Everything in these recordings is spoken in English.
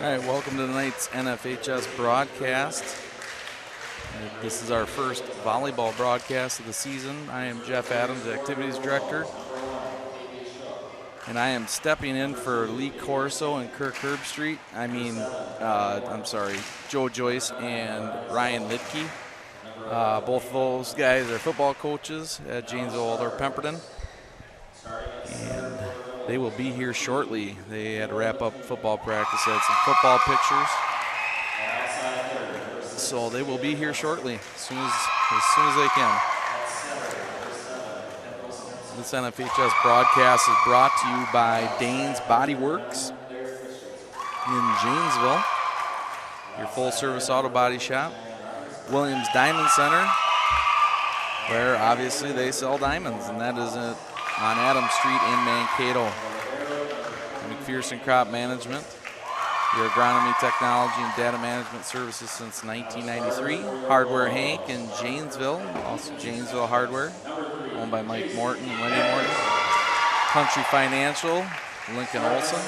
All right, welcome to tonight's NFHS broadcast. This is our first volleyball broadcast of the season. I am Jeff Adams, Activities Director, and I am stepping in for Lee Corso and Kirk Herbstreit. Joe Joyce and Ryan Luedtke. Both of those guys are football coaches at Janesville Waldorf Pemberton. And they will be here shortly. They had to wrap up football practice, had some football pictures. So they will be here shortly, as soon as they can. This NFHS broadcast is brought to you by Dane's Body Works in Janesville, your full-service auto body shop. Williams Diamond Center, where obviously they sell diamonds, and that is on Adams Street in Mankato. McPherson Crop Management, your agronomy, technology, and data management services since 1993. Hardware Hank in Janesville, also Janesville Hardware, owned by Mike Morton and Lenny Morton. Country Financial, Lincoln Olson.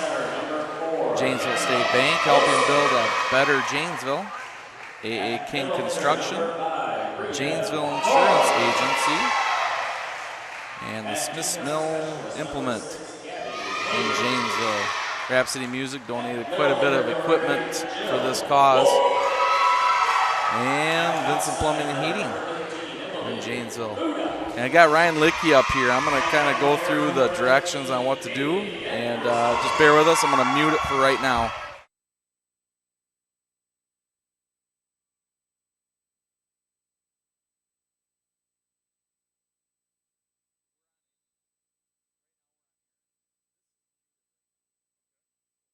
Janesville State Bank, helping build a better Janesville. AA King Construction, Janesville Insurance Agency, and the Smiths Mill Implement in Janesville. Rhapsody Music donated quite a bit of equipment for this cause. And Vincent Plumbing and Heating in Janesville. And I got Ryan Luedtke up here. I'm going to kind of go through the directions on what to do, and just bear with us. I'm going to mute it for right now.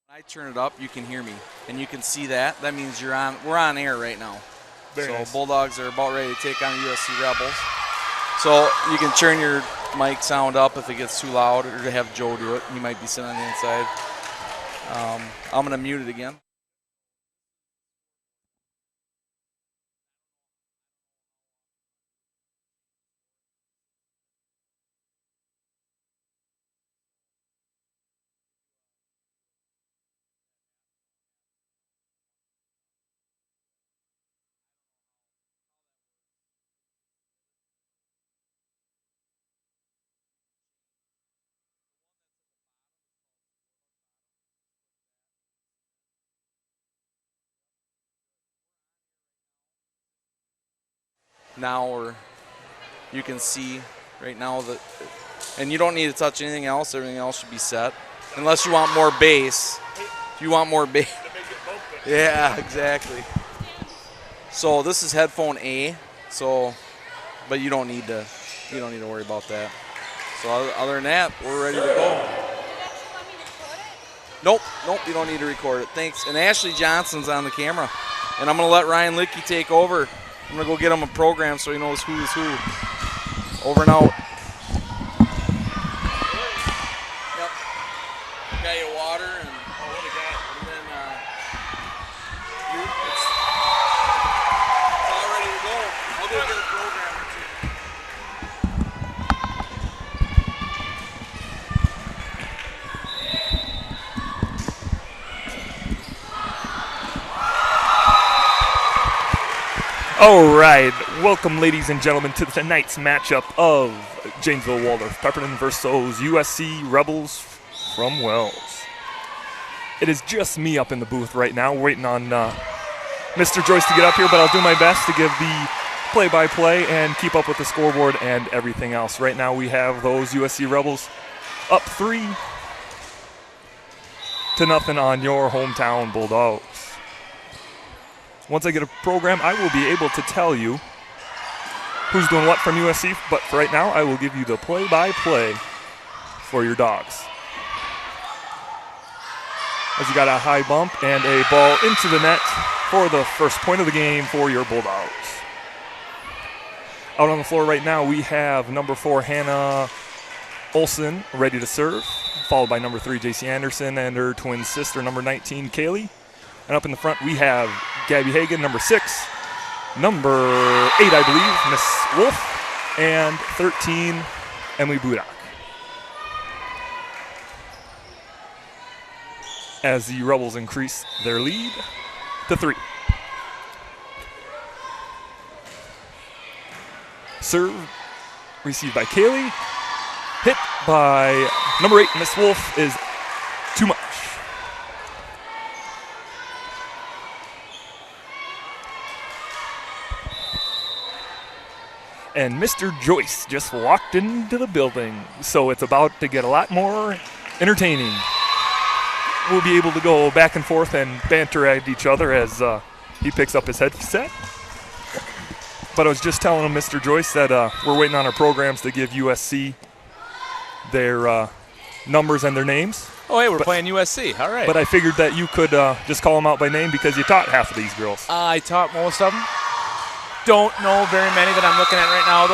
When I turn it up, you can hear me, and you can see that. That means we're on air right now. Very nice. Bulldogs are about ready to take on the USC Rebels. So you can turn your mic sound up if it gets too loud, or to have Joe do it. He might be sitting on the inside. I'm going to mute it again. Now, you can see right now that, and you don't need to touch anything else. Everything else should be set, unless you want more bass. If you want more bass, yeah, exactly. So this is headphone A. So, but you don't need to worry about that. So other than that, we're ready to go. Nope, you don't need to record it. Thanks. And Ashley Johnson's on the camera, and I'm gonna let Ryan Luedtke take over. I'm going to go get him a program so he knows who is who. Over and out. Yep. Got you water and what do you got? And then it's all ready to go. I'll go get a program or two. All right, welcome, ladies and gentlemen, to tonight's matchup of Janesville Waldorf Pemberton versus USC Rebels from Wells. It is just me up in the booth right now, waiting on Mr. Joyce to get up here, but I'll do my best to give the play-by-play and keep up with the scoreboard and everything else. Right now, we have those USC Rebels up 3-0 on your hometown Bulldogs. Once I get a program, I will be able to tell you who's doing what from USC, but for right now, I will give you the play-by-play for your Dogs. As you got a high bump and a ball into the net for the first point of the game for your Bulldogs. Out on the floor right now, we have number 4, Hannah Olson, ready to serve, followed by number 3, JC Anderson, and her twin sister, number 19, Kaylee. And up in the front, we have Gabby Hagan, number 6, number 8, I believe, Miss Wolf, and 13, Emily Budak. as the Rebels increase their lead to 3. Serve received by Kaylee. Hit by number 8, Miss Wolf, is too much. And Mr. Joyce just walked into the building, so it's about to get a lot more entertaining. We'll be able to go back and forth and banter at each other as he picks up his headset. But I was just telling him, Mr. Joyce, that we're waiting on our programs to give USC their numbers and their names. Oh, hey, we're playing USC. All right. But I figured that you could just call them out by name because you taught half of these girls. I taught most of them. Don't know very many that I'm looking at right now,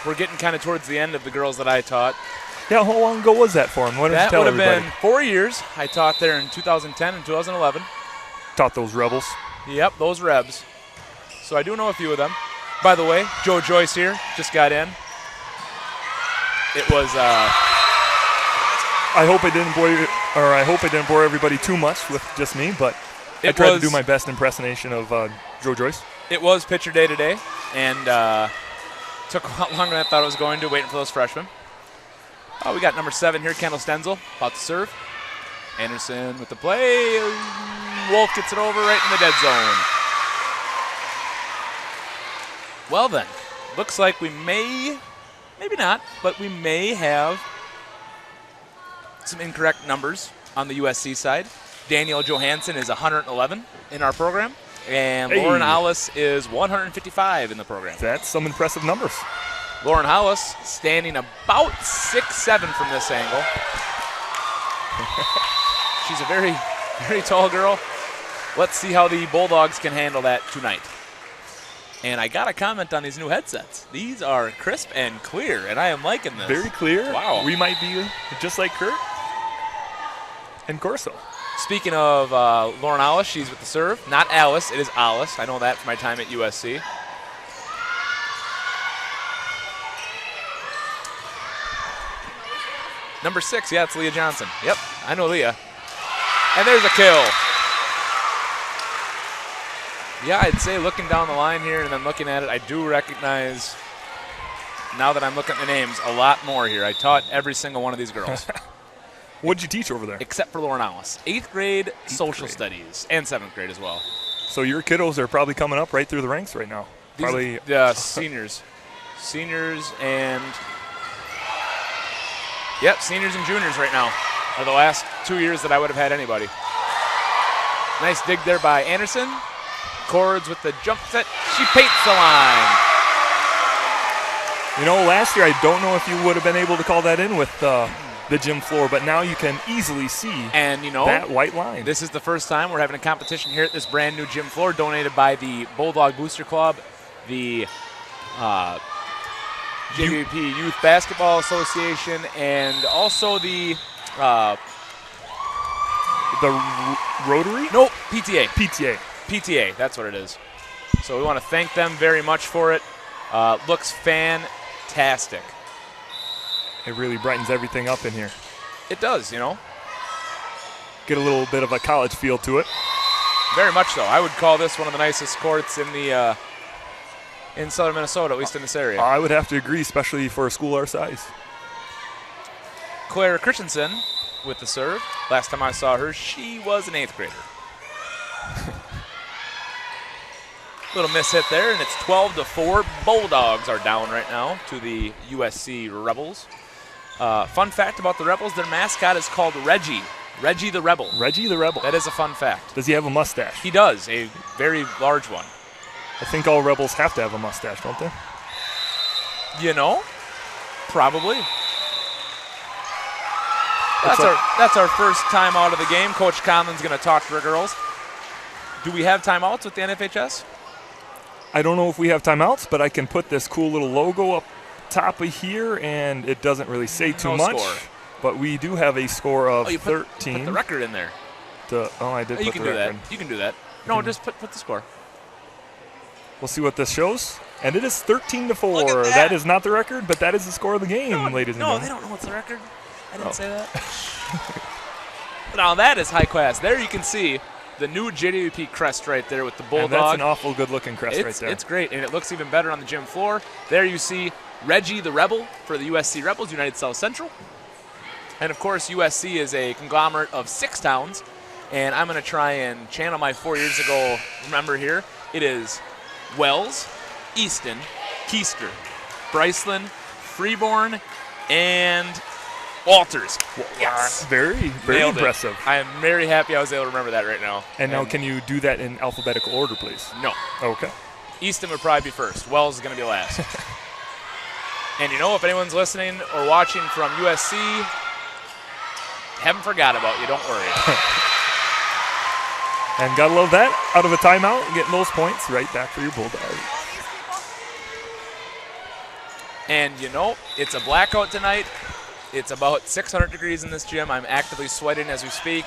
though. We're getting kind of towards the end of the girls that I taught. Yeah, how long ago was that for him? What did you That tell would have everybody? been 4 years. I taught there in 2010 and 2011. Taught those Rebels. Yep, those Rebs. So I do know a few of them. By the way, Joe Joyce here just got in. It was. I hope it didn't bore you, or I hope it didn't bore everybody too much with just me, but I tried to do my best impersonation of Joe Joyce. It was pitcher day today, and took a lot longer than I thought it was going to, waiting for those freshmen. Oh, we got number 7 here, Kendall Stenzel, about to serve. Anderson with the play. Wolf gets it over right in the dead zone. Well then, looks like we may, maybe not, but we may have some incorrect numbers on the USC side. Danielle Johansson is 111 in our program, and Lauren Hollis is 155 in the program. That's some impressive numbers. Lauren Hollis standing about 6'7" from this angle. She's a very, very tall girl. Let's see how the Bulldogs can handle that tonight. And I got a comment on these new headsets. These are crisp and clear, and I am liking this. Very clear. Wow. We might be just like Kurt and Corso. Speaking of Lauren Alice, she's with the serve. Not Alice, it is Alice. I know that from my time at USC. Number 6, yeah, it's Leah Johnson. Yep, I know Leah. And there's a kill. Yeah, I'd say looking down the line here and then looking at it, I do recognize, now that I'm looking at the names, a lot more here. I taught every single one of these girls. What did you teach over there? Except for Lauren Alice. 8th grade social studies and 7th grade as well. So your kiddos are probably coming up right through the ranks right now. These probably seniors. Seniors and, yep, seniors and juniors right now are the last 2 years that I would have had anybody. Nice dig there by Anderson. Cords with the jump set. She paints the line. You know, last year I don't know if you would have been able to call that in with the gym floor, but now you can easily see and you know that white line. This is the first time we're having a competition here at this brand new gym floor donated by the Bulldog Booster Club, the JWP Youth Basketball Association, and also the Rotary? Nope, PTA. PTA, that's what it is. So we want to thank them very much for it. Looks fantastic. It really brightens everything up in here. It does, you know. Get a little bit of a college feel to it. Very much so. I would call this one of the nicest courts in the in southern Minnesota, at least in this area. I would have to agree, especially for a school our size. Claire Christensen with the serve. Last time I saw her, she was an 8th grader. Little miss hit there, and it's 12-4. Bulldogs are down right now to the USC Rebels. Fun fact about the Rebels, their mascot is called Reggie. Reggie the Rebel. Reggie the Rebel. That is a fun fact. Does he have a mustache? He does, a very large one. I think all Rebels have to have a mustache, don't they? You know, probably. That's our first time out of the game. Coach Conlon's going to talk to the girls. Do we have timeouts with the NFHS? I don't know if we have timeouts, but I can put this cool little logo up top of here, and it doesn't really say too much. Score. But we do have a score of 13. Put the record in there. I did put the record. You can do that. No, just put the score. We'll see what this shows. And it is 13-4. That is not the record, but that is the score of the game, ladies and gentlemen. No, they don't know what's the record. I didn't say that. Now that is high class. There you can see the new JWP crest right there with the bulldog. And that's an awful good-looking crest right there. It's great, and it looks even better on the gym floor. There you see Reggie the Rebel for the USC Rebels, United South Central. And, of course, USC is a conglomerate of 6 towns, and I'm going to try and channel my 4 years ago remember here. It is Wells, Easton, Keister, Bryceland, Freeborn, and Walters. Yes. Very Nailed impressive. I am very happy I was able to remember that right now. And now can you do that in alphabetical order, please? No. Okay. Easton would probably be first. Wells is going to be last. And you know, if anyone's listening or watching from USC, haven't forgot about you. Don't worry. And gotta love that. Out of a timeout, getting those points right back for your Bulldogs. And you know, it's a blackout tonight. It's about 600 degrees in this gym. I'm actively sweating as we speak.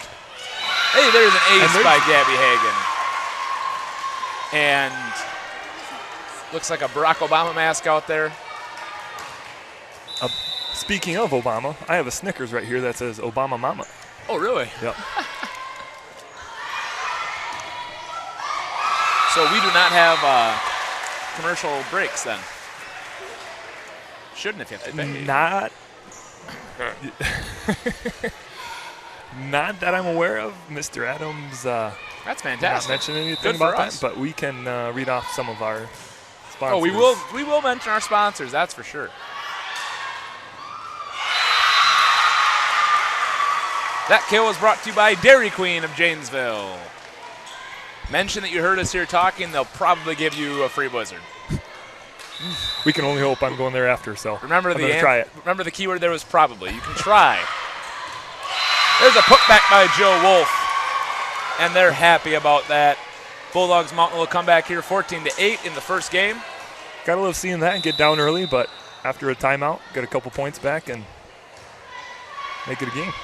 Hey, there's an ace by Gabby Hagan. And looks like a Barack Obama mask out there. Speaking of Obama, I have a Snickers right here that says Obama Mama. Oh, really? Yep. So we do not have commercial breaks then. Shouldn't have hit the Not that I'm aware of. Mr. Adams that's fantastic. not mention anything Good for about us. that, but we can read off some of our sponsors. Oh, we will mention our sponsors, that's for sure. That kill was brought to you by Dairy Queen of Janesville. Mention that you heard us here talking, they'll probably give you a free blizzard. We can only hope. I'm going there after, so Remember I'm gonna try it. Remember the keyword there was probably. You can try. There's a putback by Joe Wolf, and they're happy about that. Bulldogs mount a little comeback here, 14-8 in the first game. Gotta love seeing that and get down early, but after a timeout, get a couple points back and make it a game.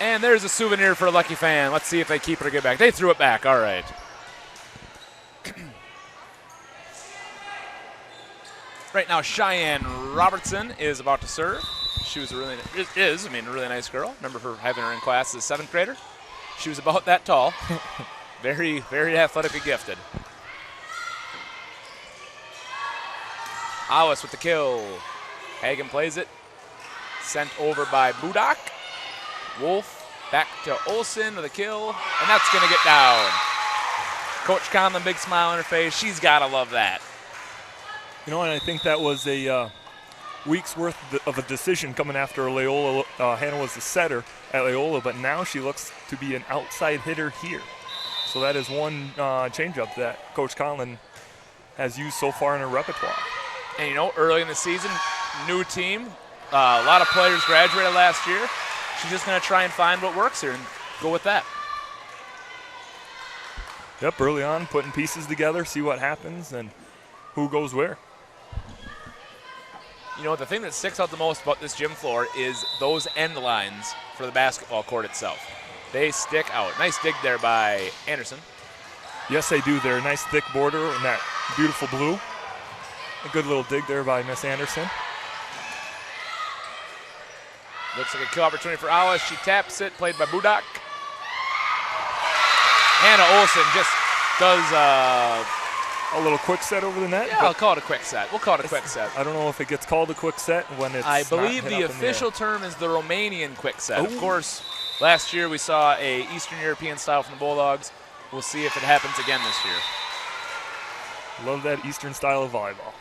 And there's a souvenir for a lucky fan. Let's see if they keep it or get back. They threw it back. All right. Right now, Cheyenne Robertson is about to serve. She was a really nice girl. Remember her having her in class as a 7th grader. She was about that tall. Very, very athletically gifted. Alice with the kill. Hagen plays it. Sent over by Budak. Wolf back to Olsen with a kill, and that's going to get down. Coach Conlon, big smile on her face. She's got to love that. You know, and I think that was a week's worth of a decision coming after Loyola. Hannah was the setter at Loyola, but now she looks to be an outside hitter here. So that is one changeup that Coach Conlon has used so far in her repertoire. And, you know, early in the season, new team. A lot of players graduated last year. She's just going to try and find what works here and go with that. Yep, early on, putting pieces together, see what happens and who goes where. You know, the thing that sticks out the most about this gym floor is those end lines for the basketball court itself. They stick out. Nice dig there by Anderson. Yes, they do. They're a nice thick border and that beautiful blue. A good little dig there by Miss Anderson. Looks like a kill opportunity for Alice. She taps it, played by Budak. Hannah Olsen just does a little quick set over the net. Yeah, I'll call it a quick set. We'll call it a quick set. I don't know if it gets called a quick set when it's I believe not the hit up in official air. term is the Romanian quick set. Ooh. Of course, last year we saw a Eastern European style from the Bulldogs. We'll see if it happens again this year. Love that Eastern style of volleyball.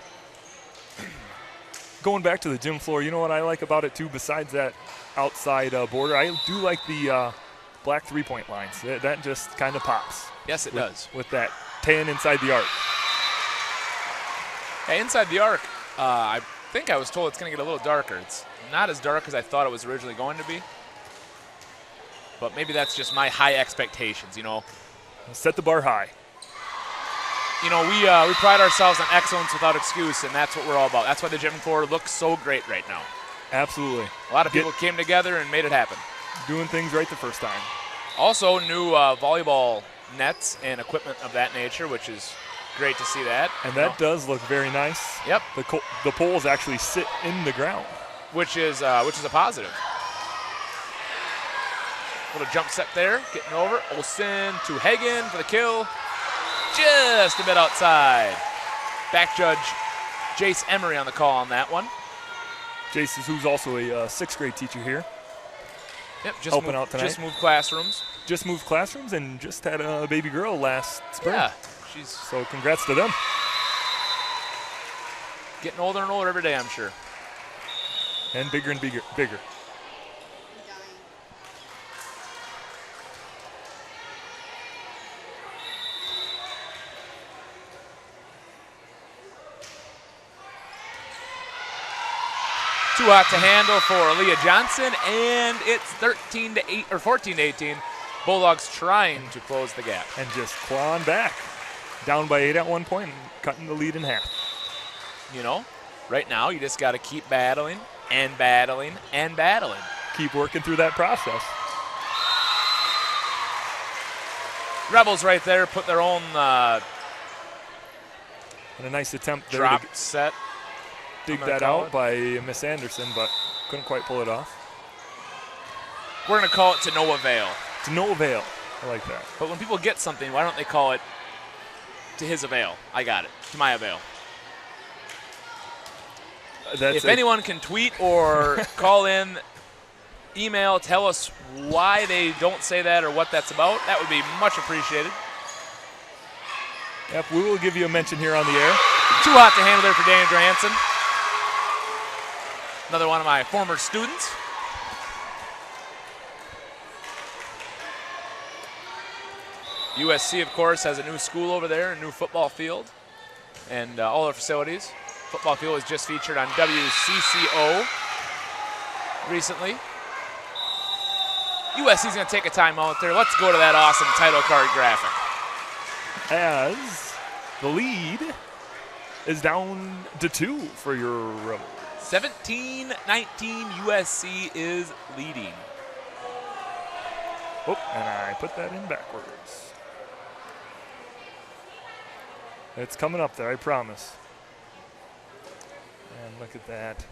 Going back to the gym floor, you know what I like about it too, besides that outside border? I do like the black three-point lines. That just kind of pops. Yes, it does. With that tan inside the arc. Hey, inside the arc, I think I was told it's going to get a little darker. It's not as dark as I thought it was originally going to be. But maybe that's just my high expectations, you know. Set the bar high. You know, we pride ourselves on excellence without excuse, and that's what we're all about. That's why the gym floor looks so great right now. Absolutely. A lot of people came together and made it happen. Doing things right the first time. Also, new volleyball nets and equipment of that nature, which is great to see that. And that does look very nice. Yep. The poles actually sit in the ground, which is a positive. Little jump set there, getting over. Olsen to Hagen for the kill. Just a bit outside. Back judge Jace Emery on the call on that one. Jace is who's also a 6th grade teacher here. Yep, helping out tonight. Just moved classrooms. Just moved classrooms and just had a baby girl last spring. Yeah, so congrats to them. Getting older and older every day, I'm sure. And bigger and bigger. Too hot to handle for Leah Johnson, and it's 13-8 or 14-18. Bulldogs trying to close the gap. And just clawing back. Down by 8 at one point and cutting the lead in half. You know, right now you just got to keep battling and battling and battling. Keep working through that process. Rebels right there put their own and a nice attempt there drop to set. Dig that out by Miss Anderson, but couldn't quite pull it off. We're going to call it to no avail. To no avail. I like that. But when people get something, why don't they call it to his avail? I got it. To my avail. If anyone can tweet or call in, email, tell us why they don't say that or what that's about, that would be much appreciated. Yep, we will give you a mention here on the air. Too hot to handle there for Daniel Johansson. Another one of my former students. USC, of course, has a new school over there, a new football field, and all their facilities. Football field was just featured on WCCO recently. USC's going to take a timeout there. Let's go to that awesome title card graphic. As the lead is down to 2 for your Rebels. 17-19, USC is leading. Oh, and I put that in backwards. It's coming up there, I promise. And look at that.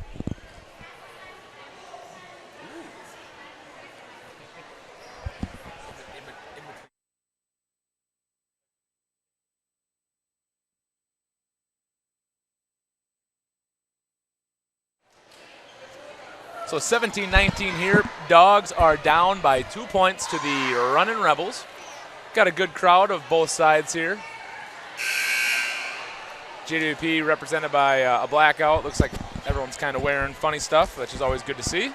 So 17-19 here. Dogs are down by 2 points to the running Rebels. Got a good crowd of both sides here. JWP represented by a blackout. Looks like everyone's kind of wearing funny stuff, which is always good to see.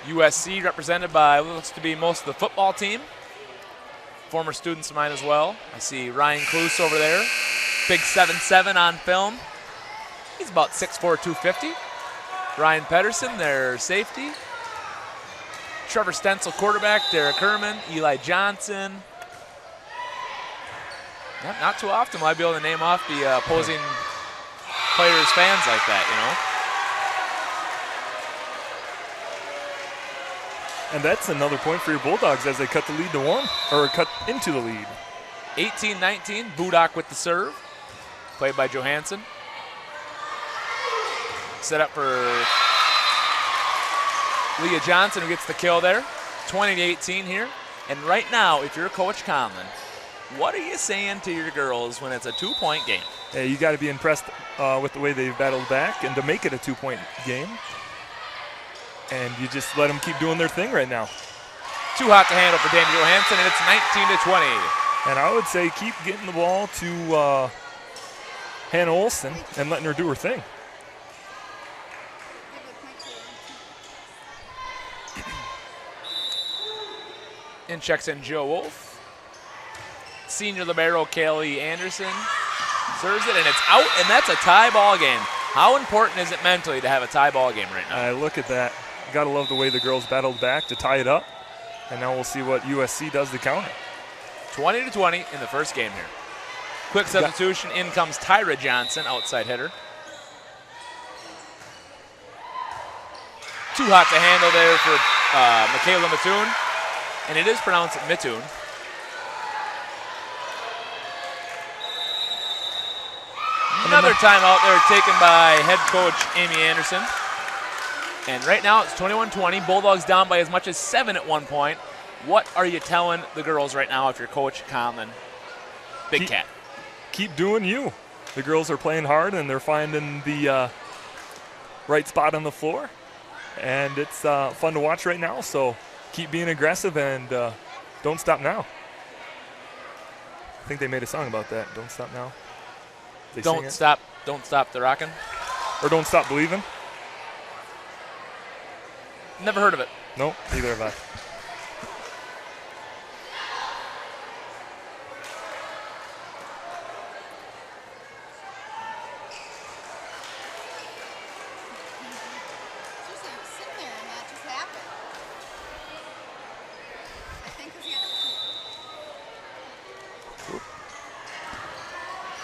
USC represented by looks to be most of the football team. Former students of mine as well. I see Ryan Klus over there. Big 7'7" on film. He's about 6'4", 250. Ryan Pedersen, their safety. Trevor Stencil, quarterback. Derek Herman, Eli Johnson. Not too often will I be able to name off the opposing players' fans like that, you know. And that's another point for your Bulldogs as they cut the lead to 1, or cut into the lead. 18-19, Budak with the serve, played by Johansson. Set up for Leah Johnson, who gets the kill there. 20-18 here. And right now, if you're Coach Conlon, what are you saying to your girls when it's a 2-point game? Yeah, you got to be impressed with the way they've battled back and to make it a 2-point game. And you just let them keep doing their thing right now. Too hot to handle for Danny Johansson, and it's 19-20. And I would say keep getting the ball to Hannah Olsen and letting her do her thing. In checks in Joe Wolf. Senior libero Kelly Anderson serves it, and it's out, and that's a tie ball game. How important is it mentally to have a tie ball game right now? Look at that. Got to love the way the girls battled back to tie it up, and now we'll see what USC does to counter. 20-20 in the first game here. Quick substitution. In comes Tyra Johnson, outside hitter. Too hot to handle there for Michaela Mattoon. and it is pronounced Mitun. Another timeout there taken by head coach Amy Anderson. And right now it's 21-20. Bulldogs down by as much as 7 at one point. What are you telling the girls right now if you're Coach Conlon? Big Cat. Keep doing you. The girls are playing hard and they're finding the right spot on the floor. And it's fun to watch right now, so keep being aggressive and don't stop now. I think they made a song about that. Don't stop now. Don't stop the rockin'. Or don't stop believing. Never heard of it. Nope, neither have I.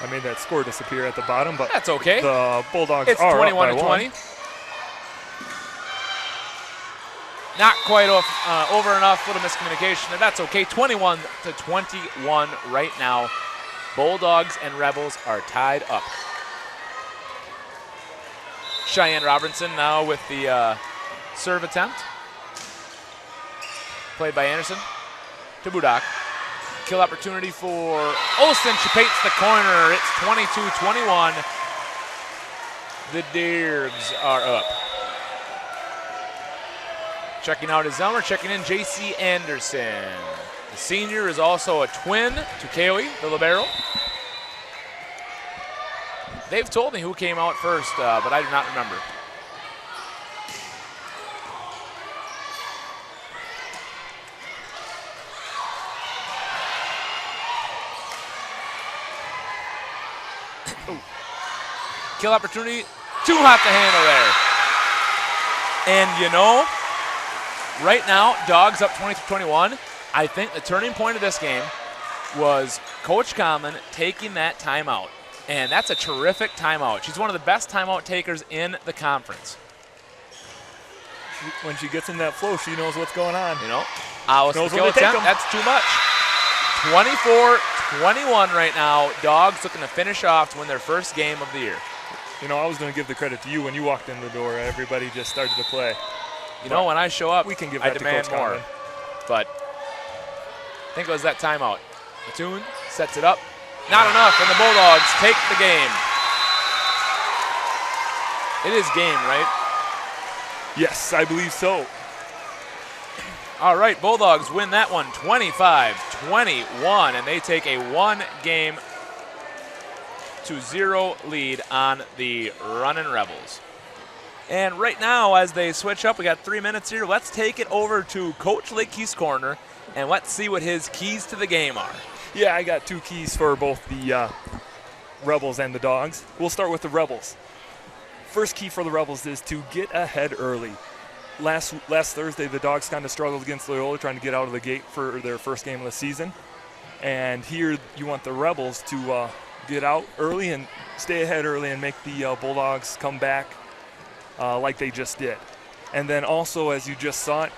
I made that score disappear at the bottom, but that's okay. The Bulldogs it's are 21-20. Not quite over enough. Little miscommunication there. That's okay. 21-21 right now. Bulldogs and Rebels are tied up. Cheyenne Robertson now with the serve attempt. Played by Anderson to Budak. Kill opportunity for Olsen. She paints the corner. It's 22-21. The Derbs are up. Checking out is Zelmer. Checking in J.C. Anderson. The senior is also a twin to Kaoi, the libero. They've told me who came out first, but I do not remember. Kill opportunity, too hot to handle there. And you know, right now, Dogs up 20-21. I think the turning point of this game was Coach Conlon taking that timeout. And that's a terrific timeout. She's one of the best timeout takers in the conference. When she gets in that flow, she knows what's going on. You know, Allison kill attempt, that's too much. 24-21 right now. Dogs looking to finish off to win their first game of the year. You know, I was going to give the credit to you when you walked in the door. Everybody just started to play. You know, when I show up, we can give I that demand to Coach more. Conlon. But I think it was that timeout. Mattoon sets it up. Not enough, and the Bulldogs take the game. It is game, right? Yes, I believe so. All right, Bulldogs win that one 25-21, and they take a 1-0 lead on the Runnin' Rebels. And right now, as they switch up, we got 3 minutes here. Let's take it over to Coach Luedtke's corner, and let's see what his keys to the game are. Yeah, I got 2 keys for both the Rebels and the Dogs. We'll start with the Rebels. First key for the Rebels is to get ahead early. Last Thursday, the Dogs kind of struggled against Loyola trying to get out of the gate for their first game of the season. And here you want the Rebels to get out early and stay ahead early and make the Bulldogs come back like they just did. And then also, as you just saw it,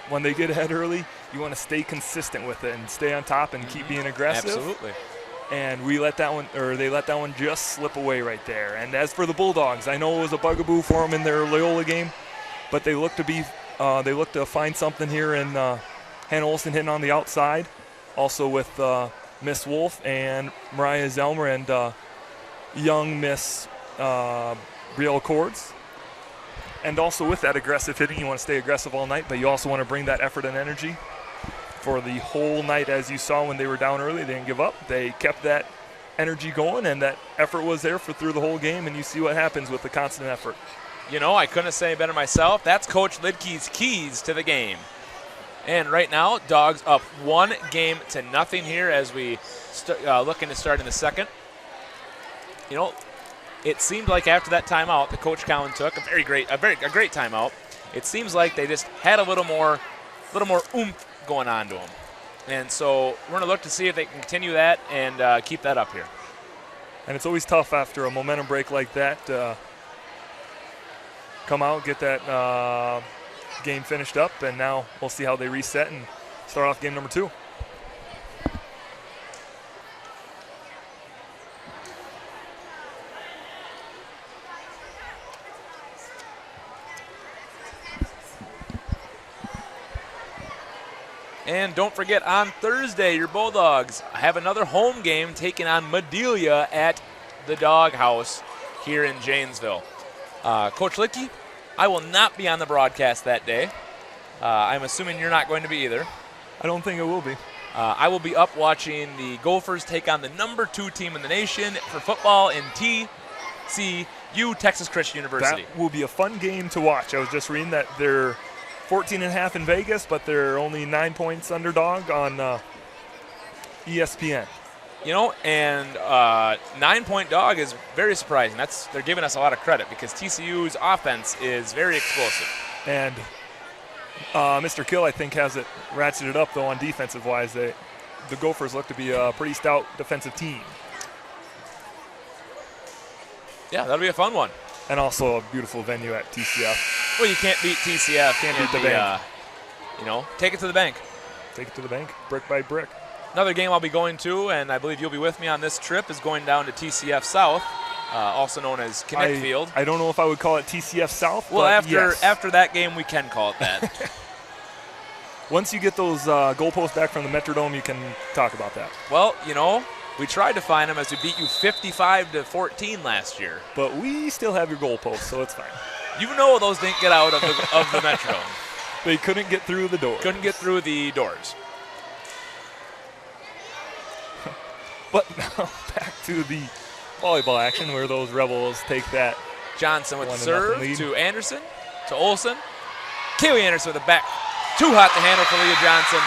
when they get ahead early, you want to stay consistent with it and stay on top and keep being aggressive. Absolutely. And they let that one just slip away right there. And as for the Bulldogs, I know it was a bugaboo for them in their Loyola game, but they look to find something here in Hannah Olsen hitting on the outside, also with Miss Wolf and Mariah Zelmer and young Miss Brielle Cords. And also with that aggressive hitting, you want to stay aggressive all night, but you also want to bring that effort and energy for the whole night. As you saw when they were down early, they didn't give up. They kept that energy going, and that effort was there through the whole game, and you see what happens with the constant effort. You know, I couldn't say better myself. That's Coach Luedtke's keys to the game. And right now, Dogs up 1-0 here as we looking to start in the second. You know, it seemed like after that timeout that Coach Conlon took, a great timeout, it seems like they just had a little more oomph going on to them. And so we're going to look to see if they can continue that and keep that up here. And it's always tough after a momentum break like that to come out, get that game finished up, and now we'll see how they reset and start off game number 2. And don't forget, on Thursday, your Bulldogs have another home game taking on Madelia at the Doghouse here in Janesville. Coach Luedtke, I will not be on the broadcast that day. I'm assuming you're not going to be either. I don't think it will be. I will be up watching the Gophers take on the number 2 team in the nation for football in TCU, Texas Christian University. That will be a fun game to watch. I was just reading that they're 14.5 in Vegas, but they're only 9 points underdog on ESPN. You know, and 9-point dog is very surprising. They're giving us a lot of credit because TCU's offense is very explosive. And Mr. Kill, I think, has it ratcheted up, though, on defensive-wise. The Gophers look to be a pretty stout defensive team. Yeah, that'll be a fun one. And also a beautiful venue at TCF. Well, you can't beat TCF. Can't beat the bank. Take it to the bank. Take it to the bank, brick by brick. Another game I'll be going to, and I believe you'll be with me on this trip, is going down to TCF South, also known as Connect Field. I don't know if I would call it TCF South, well, but after that game, we can call it that. Once you get those goalposts back from the Metrodome, you can talk about that. Well, we tried to find them as we beat you 55-14 last year. But we still have your goalposts, so it's fine. You know those didn't get out of the Metrodome. They couldn't get through the doors. Couldn't get through the doors. But now back to the volleyball action where those Rebels take that. Johnson with the 1-0 serve lead. to Anderson, to Olson. Kaylee Anderson with the back. Too hot to handle for Leah Johnson.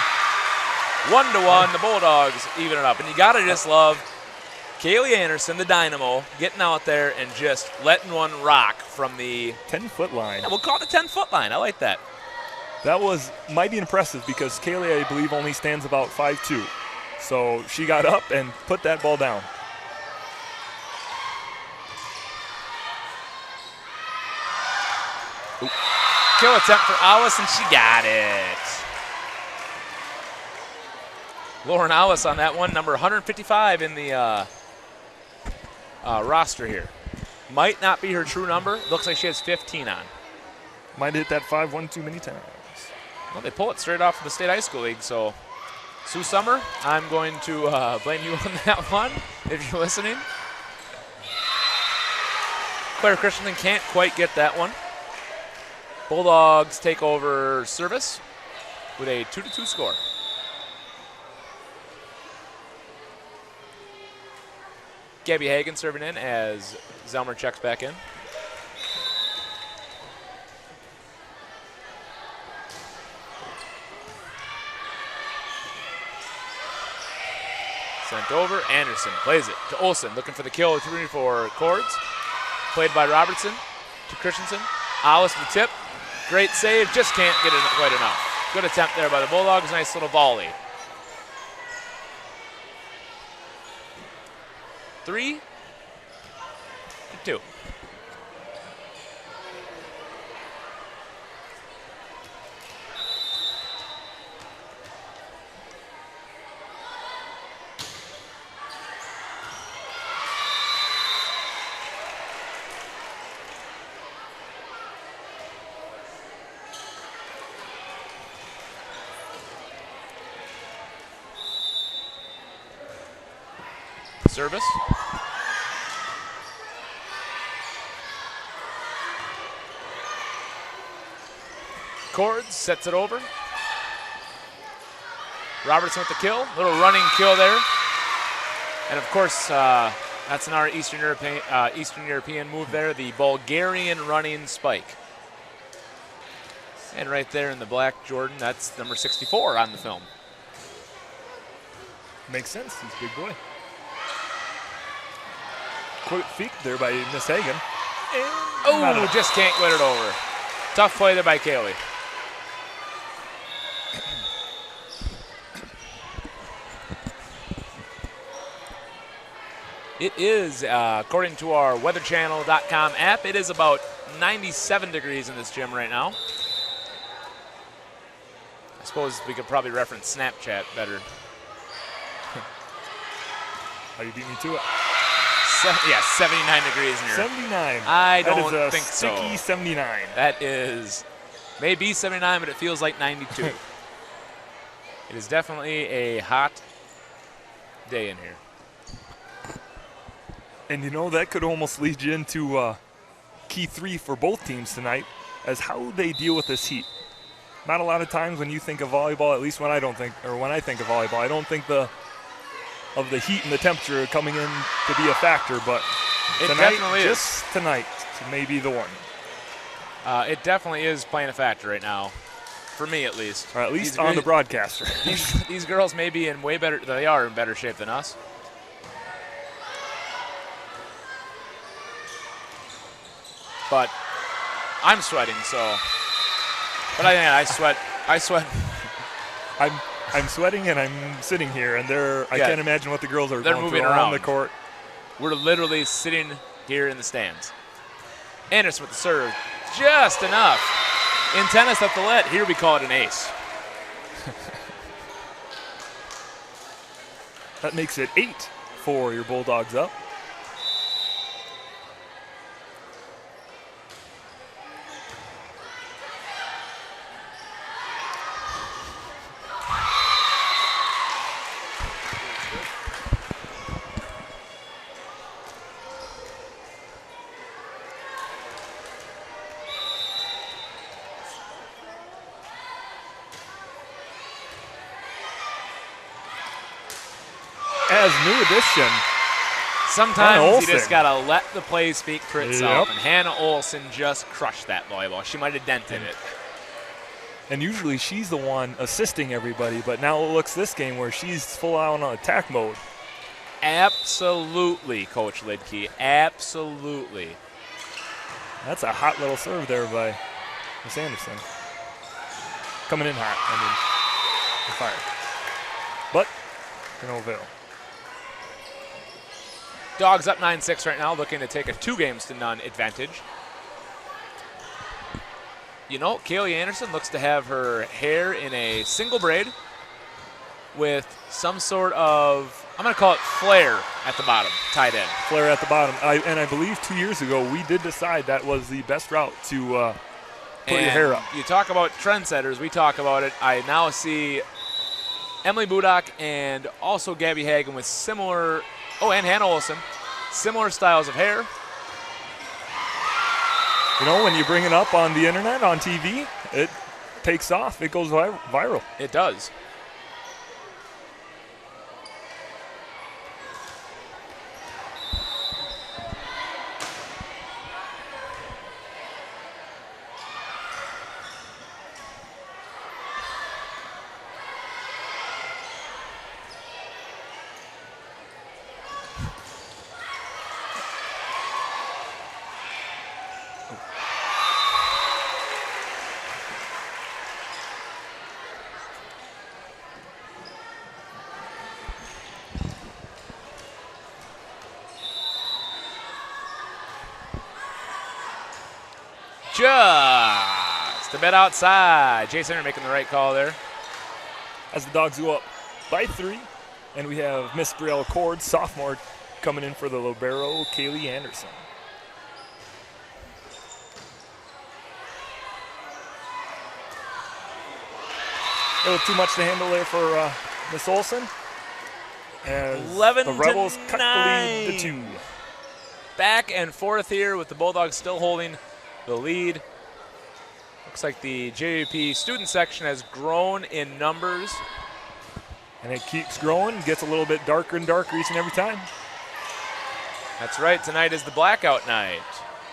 1-1, the Bulldogs even it up. And you got to just love Kaylee Anderson, the dynamo, getting out there and just letting one rock from the 10-foot line. Yeah, we'll call it the 10-foot line. I like that. That was mighty impressive because Kaylee, I believe, only stands about 5'2". So she got up and put that ball down. Ooh. Kill attempt for Alice, and she got it. Lauren Alice on that one, number 155 in the roster here. Might not be her true number. Looks like she has 15 on. Might hit that 5-1 too many times. Well, they pull it straight off from the State High School League, so Sue Summer, I'm going to blame you on that one if you're listening. Claire Christensen can't quite get that one. Bulldogs take over service with a 2-2 score. Gabby Hagan serving in as Zelmer checks back in. Sent over. Anderson plays it to Olson, looking for the kill for Cords. Played by Robertson to Christensen. Alice with the tip. Great save, just can't get it quite enough. Good attempt there by the Bulldogs. Nice little volley. 3-2. Service. Cords sets it over. Robertson with the kill. Little running kill there. And of course, that's an our Eastern European move there, the Bulgarian running spike. And right there in the black Jordan, that's number 64 on the film. Makes sense. He's a big boy. Quick feet there by Miss Hagan. Oh, just can't get it over. Tough play there by Kaylee. It is, according to our weatherchannel.com app, it is about 97 degrees in this gym right now. suppose we could probably reference Snapchat better. How you beat me to it? 79 degrees in here. 79. I don't that is a think so. sticky 79. That is maybe 79, but it feels like 92. It is definitely a hot day in here. And you know, that could almost lead you into key 3 for both teams tonight, as how they deal with this heat. Not a lot of times when you think of volleyball, at least when I think of volleyball, I don't think of the heat and the temperature coming in to be a factor, but It tonight, definitely just tonight, may be the one. It definitely is playing a factor right now, for me at least. Or at least on the broadcaster. These girls may be in they are in better shape than us. But I'm sweating, so. But I sweat. I'm sweating and I'm sitting here, and I can't imagine what the girls are They're going moving through around the court. We're literally sitting here in the stands. Anderson with the serve, just enough. In tennis at the let, here we call it an ace. That makes it 8 for your Bulldogs up. As new addition, sometimes you just got to let the play speak for itself. Yep. And Hannah Olsen just crushed that volleyball. She might have dented it. And usually she's the one assisting everybody, but now it looks this game where she's full out on attack mode. Absolutely, Coach Luedtke. Absolutely. That's a hot little serve there by Miss Anderson. Coming in hot, fire. But, no avail. Dogs up 9-6 right now, looking to take a 2-0 advantage. You know, Kaylee Anderson looks to have her hair in a single braid with some sort of, I'm going to call it flare at the bottom, tied in. Flare at the bottom. I believe 2 years ago we did decide that was the best route to put your hair up. You talk about trendsetters, we talk about it. I now see Emily Budak and also Gabby Hagen with similar, and Hannah Olsen, similar styles of hair. You know, when you bring it up on the internet, on TV, it takes off. It goes viral. It does. Just a bit outside. Jason making the right call there. As the Dogs go up by 3, and we have Miss Brielle Cord, sophomore, coming in for the libero, Kaylee Anderson. A little too much to handle there for Miss Olsen. As 11 the Rebels to cut 9. the lead to 2. Back and forth here with the Bulldogs still holding the lead. Looks like the JWP student section has grown in numbers. And it keeps growing, gets a little bit darker and darker each and every time. That's right, tonight is the blackout night.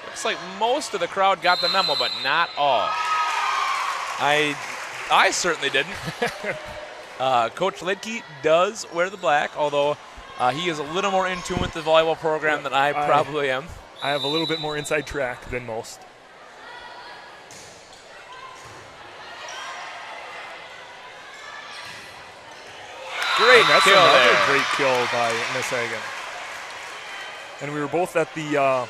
Looks like most of the crowd got the memo, but not all. I certainly didn't. Coach Luedtke does wear the black, although he is a little more in tune with the volleyball program than I probably am. I have a little bit more inside track than most. Great that's kill another there. great kill by Miss Hagen. And we were both at the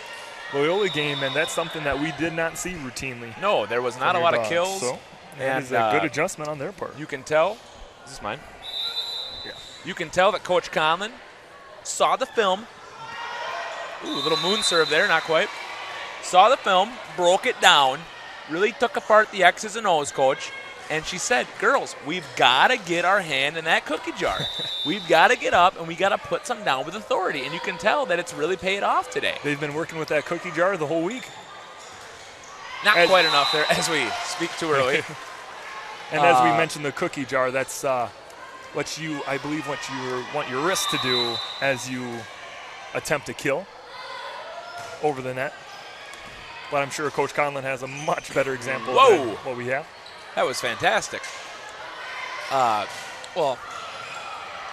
Loyola game, and that's something that we did not see routinely. No, there was not a lot of kills. So That is a good adjustment on their part. You can tell. Is this mine? Yeah. You can tell that Coach Conlon saw the film. Ooh, a little moon serve there, not quite. Saw the film, broke it down, really took apart the X's and O's, Coach, and she said, girls, we've got to get our hand in that cookie jar. We've got to get up, and we got to put some down with authority. And you can tell that it's really paid off today. They've been working with that cookie jar the whole week. Not quite enough there, as we speak too early. And as we mentioned, the cookie jar, that's I believe what you want your wrist to do as you attempt to kill over the net. But I'm sure Coach Conlon has a much better example than what we have. That was fantastic. Well,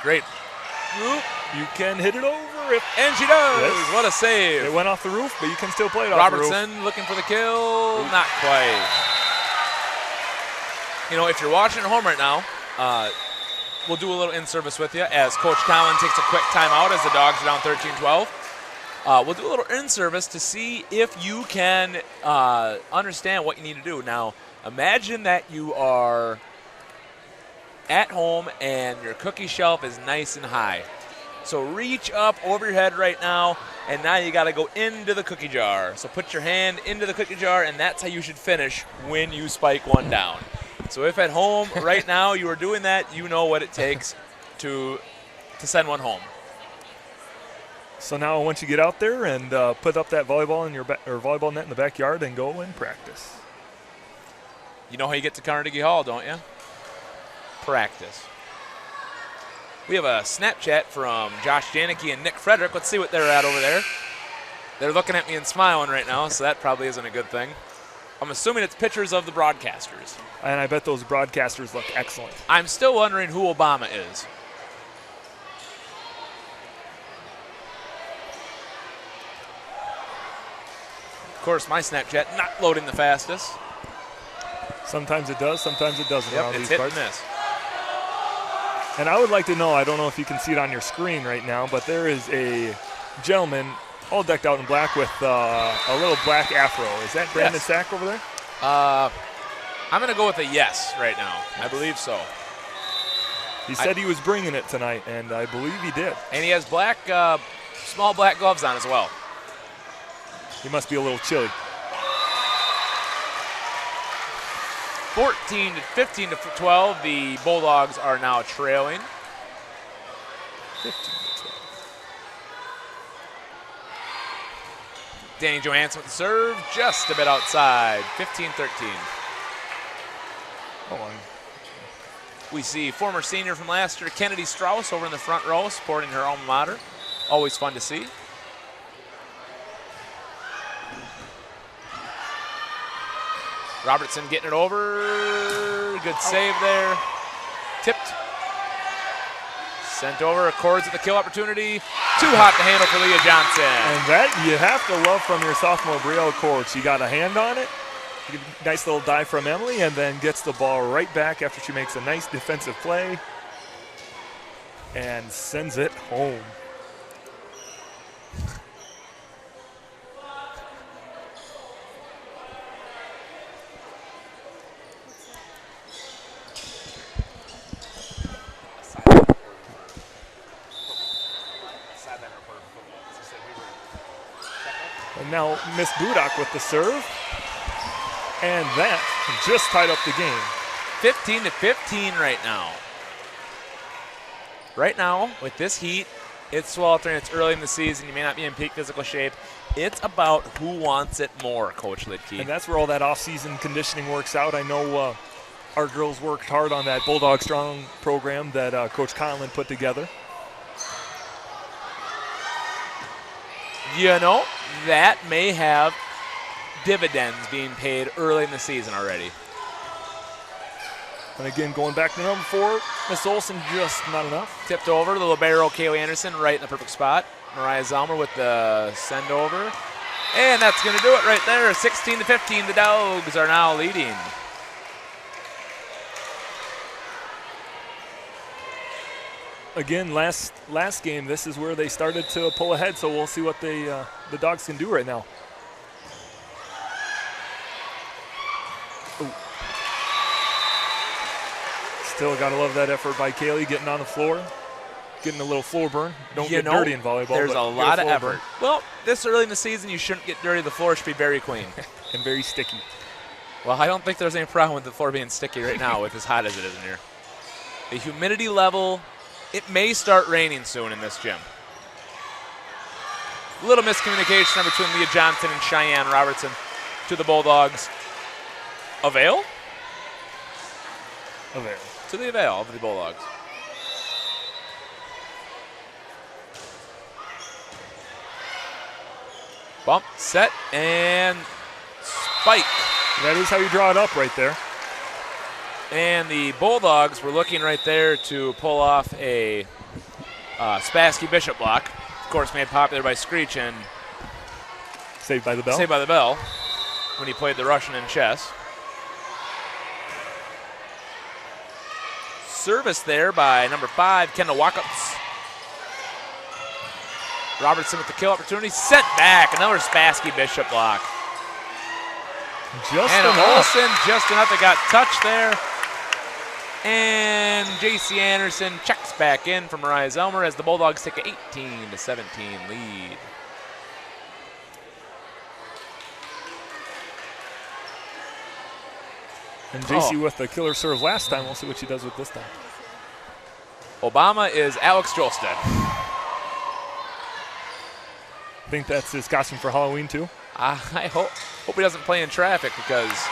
great. You can hit it over if. And she does. Yes. What a save. It went off the roof, but you can still play it off the roof. Robertson looking for the kill. Not quite. You know, if you're watching at home right now, we'll do a little in-service with you as Coach Conlon takes a quick timeout as the Dogs are down 13-12. We'll do a little in-service to see if you can understand what you need to do. Now, imagine that you are at home and your cookie shelf is nice and high. So reach up over your head right now, and now you got to go into the cookie jar. So put your hand into the cookie jar, and that's how you should finish when you spike one down. So if at home right now you are doing that, you know what it takes to send one home. So now once you get out there and put up that volleyball in your volleyball net in the backyard and go and practice. You know how you get to Carnegie Hall, don't you? Practice. We have a Snapchat from Josh Janicki and Nick Frederick. Let's see what they're at over there. They're looking at me and smiling right now, so that probably isn't a good thing. I'm assuming it's pictures of the broadcasters. And I bet those broadcasters look excellent. I'm still wondering who Obama is. Of course, my Snapchat not loading the fastest. Sometimes it does, sometimes it doesn't. Yep, around it's these hit parts. and miss. And I would like to know, I don't know if you can see it on your screen right now, but there is a gentleman all decked out in black with a little black afro. Is that Brandon Sack over there? I'm going to go with a yes right now. I believe so. He said he was bringing it tonight, and I believe he did. And he has black, small black gloves on as well. He must be a little chilly. 15-12, the Bulldogs are now trailing. 15-12. Danny Johansson with the serve, just a bit outside, 15-13. Hold on. We see former senior from last year, Kennedy Strauss, over in the front row, supporting her alma mater. Always fun to see. Robertson getting it over. Good save there. Tipped. Sent over. Accords with the kill opportunity. Too hot to handle for Leah Johnson. And that you have to love from your sophomore Brielle Court. She got a hand on it. Nice little dive from Emily, and then gets the ball right back after she makes a nice defensive play and sends it home. And now Miss Budak with the serve. And that just tied up the game. 15-15 right now. Right now, with this heat, it's sweltering, it's early in the season, you may not be in peak physical shape. It's about who wants it more, Coach Luedtke. And that's where all that off-season conditioning works out. I know our girls worked hard on that Bulldog Strong program that Coach Conlon put together. You know, that may have dividends being paid early in the season already. And again, going back to number 4, Miss Olsen, just not enough. Tipped over, the libero, Kaylee Anderson, right in the perfect spot. Mariah Zellmer with the send over. And that's going to do it right there. 16-15, the Dogs are now leading. Again, last game, this is where they started to pull ahead, so we'll see what the Dogs can do right now. Still got to love that effort by Kaylee getting on the floor, getting a little floor burn. Don't get dirty in volleyball. There's a lot of effort. Burn. Well, this early in the season, you shouldn't get dirty. The floor should be very clean. And very sticky. Well, I don't think there's any problem with the floor being sticky right now with as hot as it is in here. The humidity level, it may start raining soon in this gym. A little miscommunication between Leah Johnson and Cheyenne Robertson to the Bulldogs. Avail? Avail. To the avail of the Bulldogs. Bump, set, and spike. That is how you draw it up right there. And the Bulldogs were looking right there to pull off a Spassky Bishop block. Of course, made popular by Screech and Saved by the Bell. Saved by the Bell when he played the Russian in chess. Service there by number 5, Kendall Walkups. Robertson with the kill opportunity. Sent back. Another Spassky Bishop block. Just and enough. Olsen just enough that got touched there. And J.C. Anderson checks back in for Mariah Zelmer as the Bulldogs take an 18-17 lead. And J.C. with the killer serve last time. We'll see what she does with this time. Obama is Alex Jolstad. I think that's his costume for Halloween, too. I hope he doesn't play in traffic, because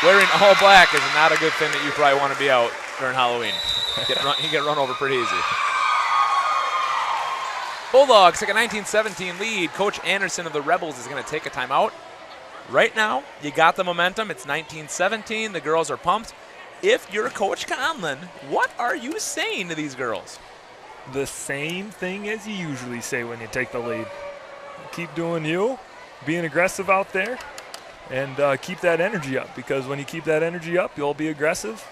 wearing all black is not a good thing that you probably want to be out during Halloween. You get run over pretty easy. Bulldogs take a 19-17 lead. Coach Anderson of the Rebels is going to take a timeout. Right now, you got the momentum. It's 19-17. The girls are pumped. If you're Coach Conlon, what are you saying to these girls? The same thing as you usually say when you take the lead. Keep doing you, being aggressive out there, and keep that energy up, because when you keep that energy up, you'll be aggressive.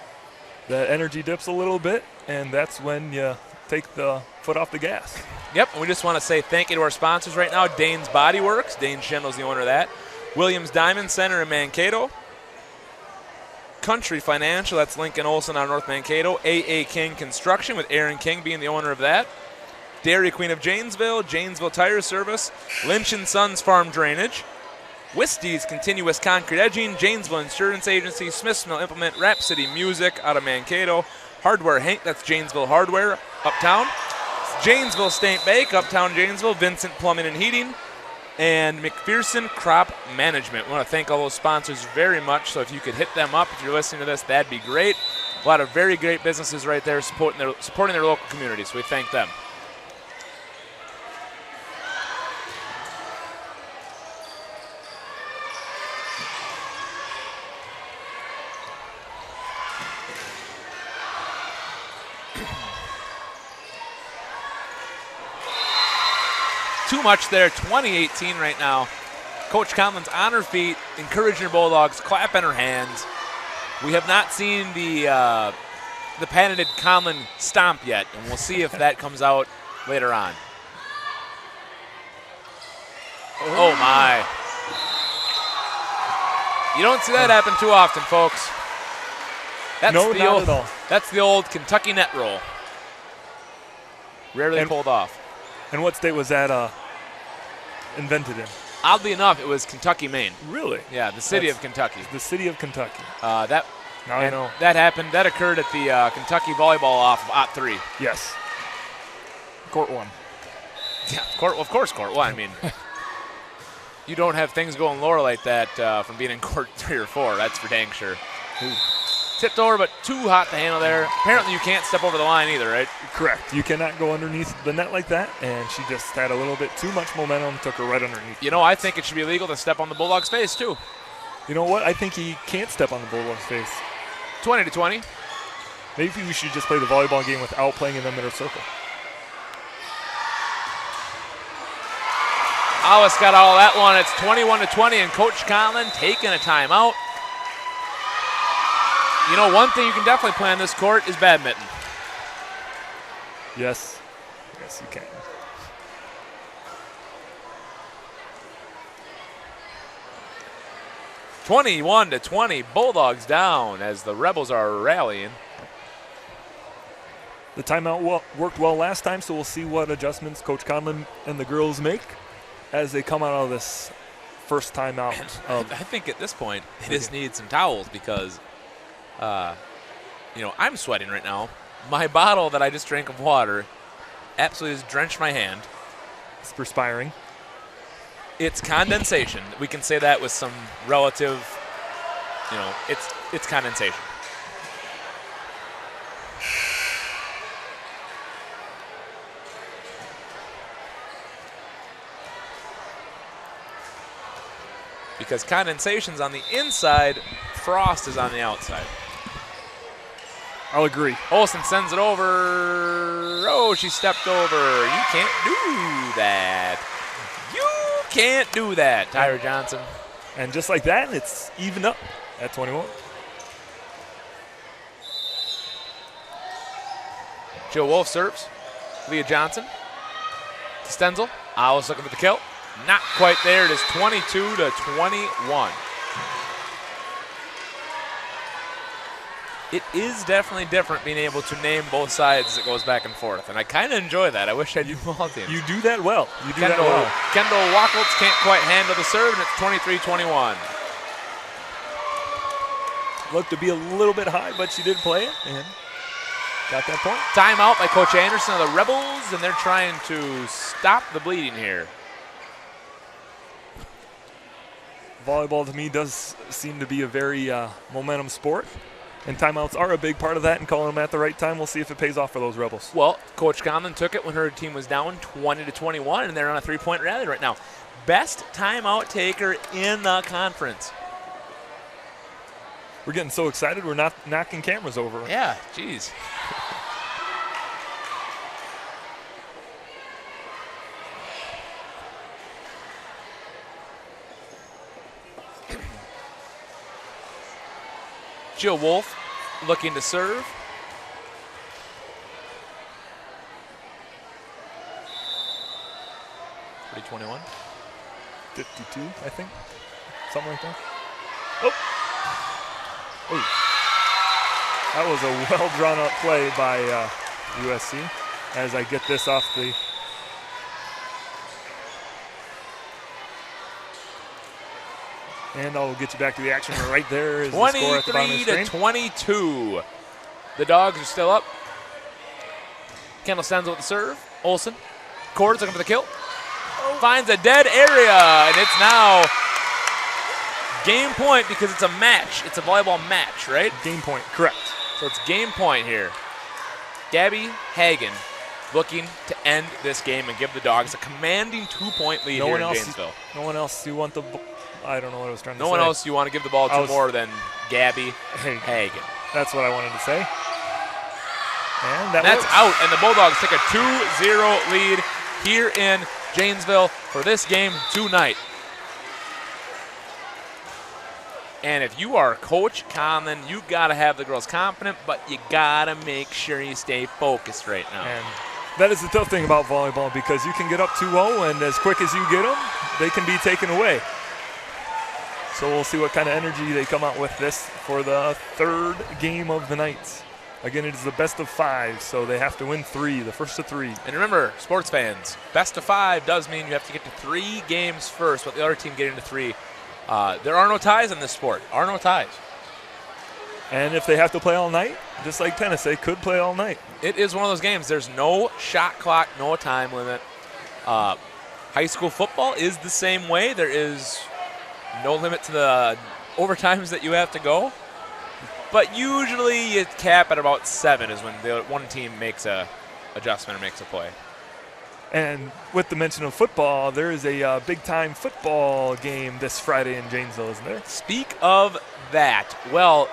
That energy dips a little bit, and that's when you take the foot off the gas. Yep, and we just want to say thank you to our sponsors right now. Dane's Body Works. Dane Schendel's the owner of that. Williams Diamond Center in Mankato. Country Financial, that's Lincoln Olson on North Mankato. A.A. King Construction, with Aaron King being the owner of that. Dairy Queen of Janesville, Janesville Tire Service, Lynch & Sons Farm Drainage, Wisty's Continuous Concrete Edging, Janesville Insurance Agency, Smith's Mill Implement, Rap City Music out of Mankato, Hardware Hank, that's Janesville Hardware, uptown, Janesville State Bake, uptown Janesville, Vincent Plumbing and Heating, and McPherson Crop Management. We want to thank all those sponsors very much, so if you could hit them up if you're listening to this, that'd be great. A lot of very great businesses right there supporting their local community, so we thank them. Too much there, 20-18 right now. Coach Conlon's on her feet, encouraging her Bulldogs, clapping her hands. We have not seen the patented Conlon stomp yet, and we'll see if that comes out later on. Oh my. You don't see that happen too often, folks. That's no, not at all. That's the old Kentucky net roll. Rarely pulled off. And what state was that invented in? Oddly enough, it was Kentucky, Maine. Really? Yeah, the city of Kentucky. The city of Kentucky. Now I know. That happened. That occurred at the Kentucky Volleyball off of OT 3. Yes. Court 1. Yeah, of course, Court 1. I mean, you don't have things going lower like that from being in Court 3 or 4. That's for dang sure. Ooh. Tipped over, but too hot to handle there. Apparently, you can't step over the line either, right? Correct. You cannot go underneath the net like that, and she just had a little bit too much momentum, took her right underneath. You know, I think it should be illegal to step on the Bulldog's face, too. You know what? I think he can't step on the Bulldog's face. 20-20. Maybe we should just play the volleyball game without playing in the middle circle. Alice got all that one. It's 21-20, and Coach Conlon taking a timeout. You know, one thing you can definitely play on this court is badminton. Yes. Yes, you can. 21-20, Bulldogs down as the Rebels are rallying. The timeout worked well last time, so we'll see what adjustments Coach Conlon and the girls make as they come out of this first timeout. I think at this point they just need some towels because, I'm sweating right now. My bottle that I just drank of water absolutely has drenched my hand. It's perspiring. It's condensation. We can say that with some relative, it's condensation. Because condensation's on the inside, frost is on the outside. I'll agree. Olsen sends it over. Oh, she stepped over. You can't do that. You can't do that, Tyra Johnson. And just like that, it's even up at 21. Jill Wolf serves. Leah Johnson to Stenzel. Owls looking for the kill. Not quite there. It is 22-21. It is definitely different being able to name both sides as it goes back and forth, and I kind of enjoy that. I wish I knew all teams. You do that well. You do that well. Kendall Wacholtz can't quite handle the serve, and it's 23-21. Looked to be a little bit high, but she did play it and got that point. Timeout by Coach Anderson of the Rebels, and they're trying to stop the bleeding here. Volleyball to me does seem to be a very momentum sport, and timeouts are a big part of that, and calling them at the right time, we'll see if it pays off for those Rebels. Well, Coach Conlon took it when her team was down 20-21, and they're on a three-point rally right now. Best timeout taker in the conference. We're getting so excited we're not knocking cameras over. Yeah, geez. Jill Wolf looking to serve. Pretty 21. 52, I think. Something like that. Oh. That was a well drawn up play by USC as I get this off the. And I'll get you back to the action right there is the score at the bottom of the screen. 23-22. The Dogs are still up. Kendall Stenzel with the serve. Olsen. Cords looking for the kill. Finds a dead area, and it's now game point because it's a match. It's a volleyball match, right? Game point, correct. So it's game point here. Gabby Hagen looking to end this game and give the Dogs a commanding 2-point lead here in Janesville. No one else you want the I don't know what I was trying to say. No one else you want to give the ball to more than Gabby Hagen. That's what I wanted to say. And that's out, and the Bulldogs take a 2-0 lead here in Janesville for this game tonight. And if you are Coach Conlon, you got to have the girls confident, but you got to make sure you stay focused right now. And that is the tough thing about volleyball because you can get up 2-0, and as quick as you get them, they can be taken away. So we'll see what kind of energy they come out with this for the third game of the night. Again, it is the best of 5, so they have to win 3, the first of 3. And remember, sports fans, best of 5 does mean you have to get to 3 games first, with the other team getting to 3. There are no ties in this sport. Are no ties. And if they have to play all night, just like tennis, they could play all night. It is one of those games. There's no shot clock, no time limit. High school football is the same way. There is no limit to the overtimes that you have to go. But usually you cap at about 7 is when the one team makes a adjustment or makes a play. And with the mention of football, there is a big-time football game this Friday in Janesville, isn't there? Speak of that. Well,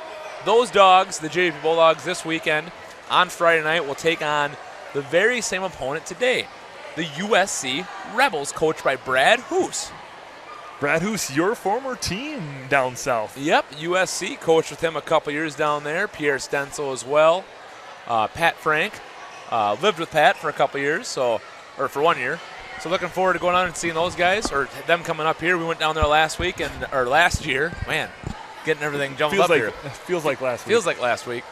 those Dogs, the JWP Bulldogs, this weekend on Friday night will take on the very same opponent today, the USC Rebels, coached by Brad Hoos. Brad Hoos, your former team down south. Yep, USC, coached with him a couple years down there. Pierre Stenzel as well. Pat Frank lived with Pat for a couple years, or for 1 year. So looking forward to going on and seeing those guys, or them coming up here. We went down there last year. Man, getting everything jumbled up here. Feels like last week. Feels like last week.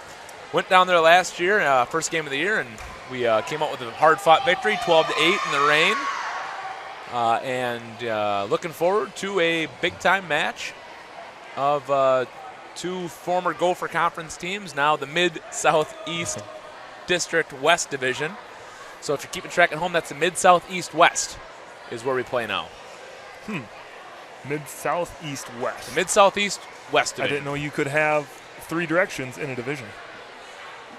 Went down there last year, first game of the year, and we came out with a hard-fought victory, 12-8 in the rain. And looking forward to a big-time match of two former Gopher Conference teams, now the Mid-Southeast District West Division. So if you're keeping track at home, that's the Mid-Southeast West is where we play now. Mid-Southeast West. The Mid-Southeast West I Division. didn't know you could have 3 directions in a division.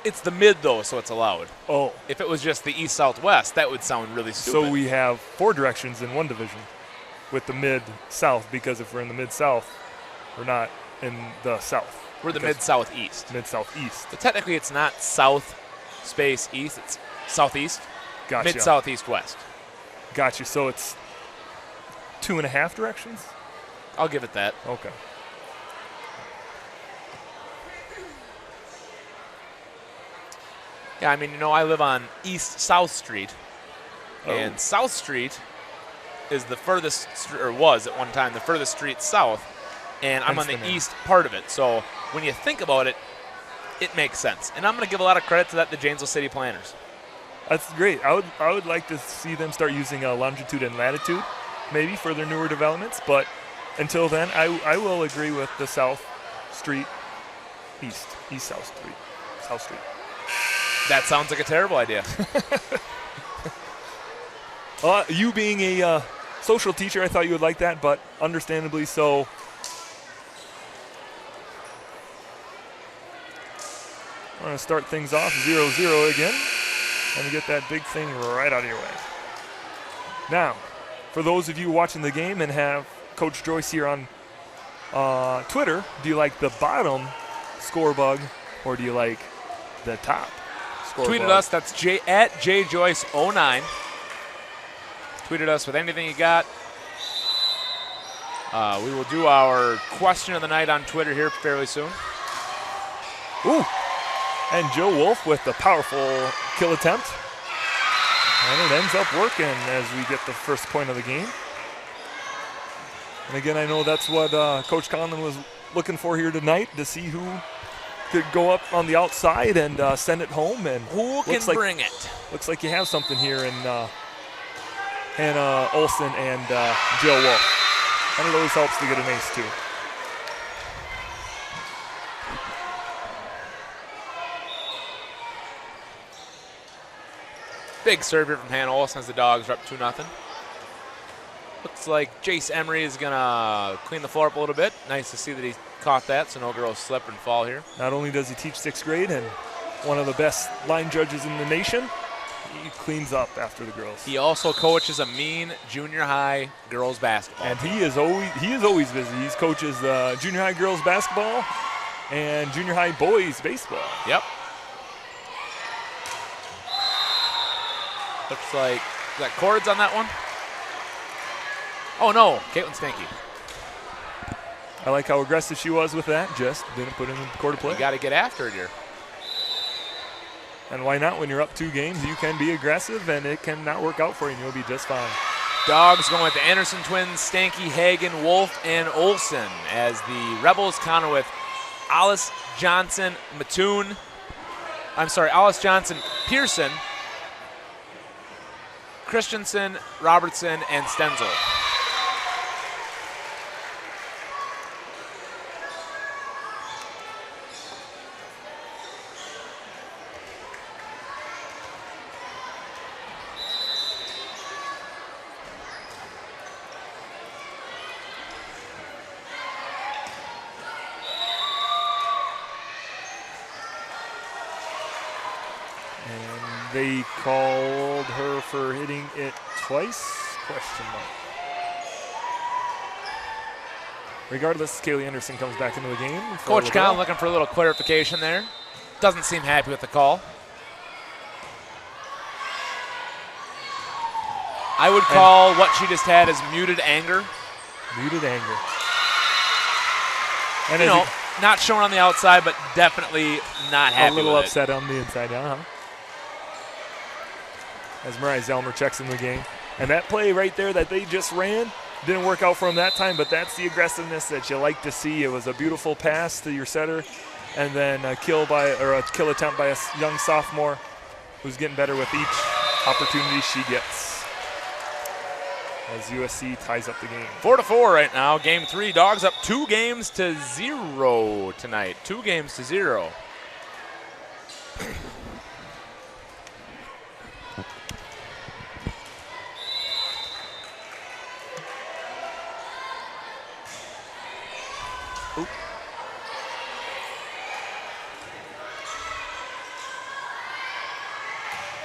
It's the mid, though, so it's allowed. Oh. If it was just the East-South-West, that would sound really stupid. So we have 4 directions in one division with the Mid-South, because if we're in the Mid-South, we're not in the South. We're the Mid-Southeast. Mid-Southeast. But technically, it's not South space East. It's Southeast. Gotcha. Mid-Southeast West. Gotcha. So it's 2.5 directions? I'll give it that. Okay. Yeah, I mean, I live on East-South Street. Oh. And South Street is the furthest, or was at one time, the furthest street south. And I'm on the east part of it. So when you think about it, it makes sense. And I'm going to give a lot of credit to the Janesville City planners. That's great. I would like to see them start using longitude and latitude, maybe for their newer developments. But until then, I will agree with the South Street, East-South Street, South Street. That sounds like a terrible idea. You being a social teacher, I thought you would like that, but understandably so. We're going to start things off 0-0 again and get that big thing right out of your way. Now, for those of you watching the game and have Coach Joyce here on Twitter, do you like the bottom score bug or do you like the top score Tweeted bug? us. That's at JJoyce09. Tweeted us with anything you got. We will do our question of the night on Twitter here fairly soon. Ooh. And Joe Wolf with the powerful kill attempt. And it ends up working as we get the first point of the game. And again, I know that's what Coach Conlon was looking for here tonight, to see who could go up on the outside and send it home. And who can bring it? Looks like you have something here in Hannah Olson and Jill Wolf. And it always helps to get an ace, too. Big serve here from Hannah Olson as the Dogs are up 2-0. Looks like Jace Emery is going to clean the floor up a little bit. Nice to see that he caught that, so no girls slip and fall here. Not only does he teach 6th grade and one of the best line judges in the nation, he cleans up after the girls. He also coaches a mean junior high girls basketball. And he is always busy. He coaches junior high girls basketball and junior high boys baseball. Yep. Looks like, is that cords on that one? Oh no, Caitlin Stanky. I like how aggressive she was with that. Just didn't put in the court of play. You got to get after it here. And why not? When you're up 2 games, you can be aggressive, and it can not work out for you, and you'll be just fine. Dogs going with the Anderson twins, Stanky, Hagen, Wolf, and Olson, as the Rebels counter with Alice Johnson, Alice Johnson, Pearson, Christensen, Robertson, and Stenzel. They called her for hitting it twice? Question mark. Regardless, Kaylee Anderson comes back into the game. Coach Conlon looking for a little clarification there. Doesn't seem happy with the call. I would call what she just had as muted anger. Muted anger. And not shown on the outside, but definitely not happy with it. A little upset it. on the inside, As Mariah Zelmer checks in the game. And that play right there that they just ran didn't work out for him that time, but that's the aggressiveness that you like to see. It was a beautiful pass to your setter, and then a kill attempt by a young sophomore who's getting better with each opportunity she gets. As USC ties up the game. 4-4 right now. Game 3. Dogs up 2-0 tonight. 2-0.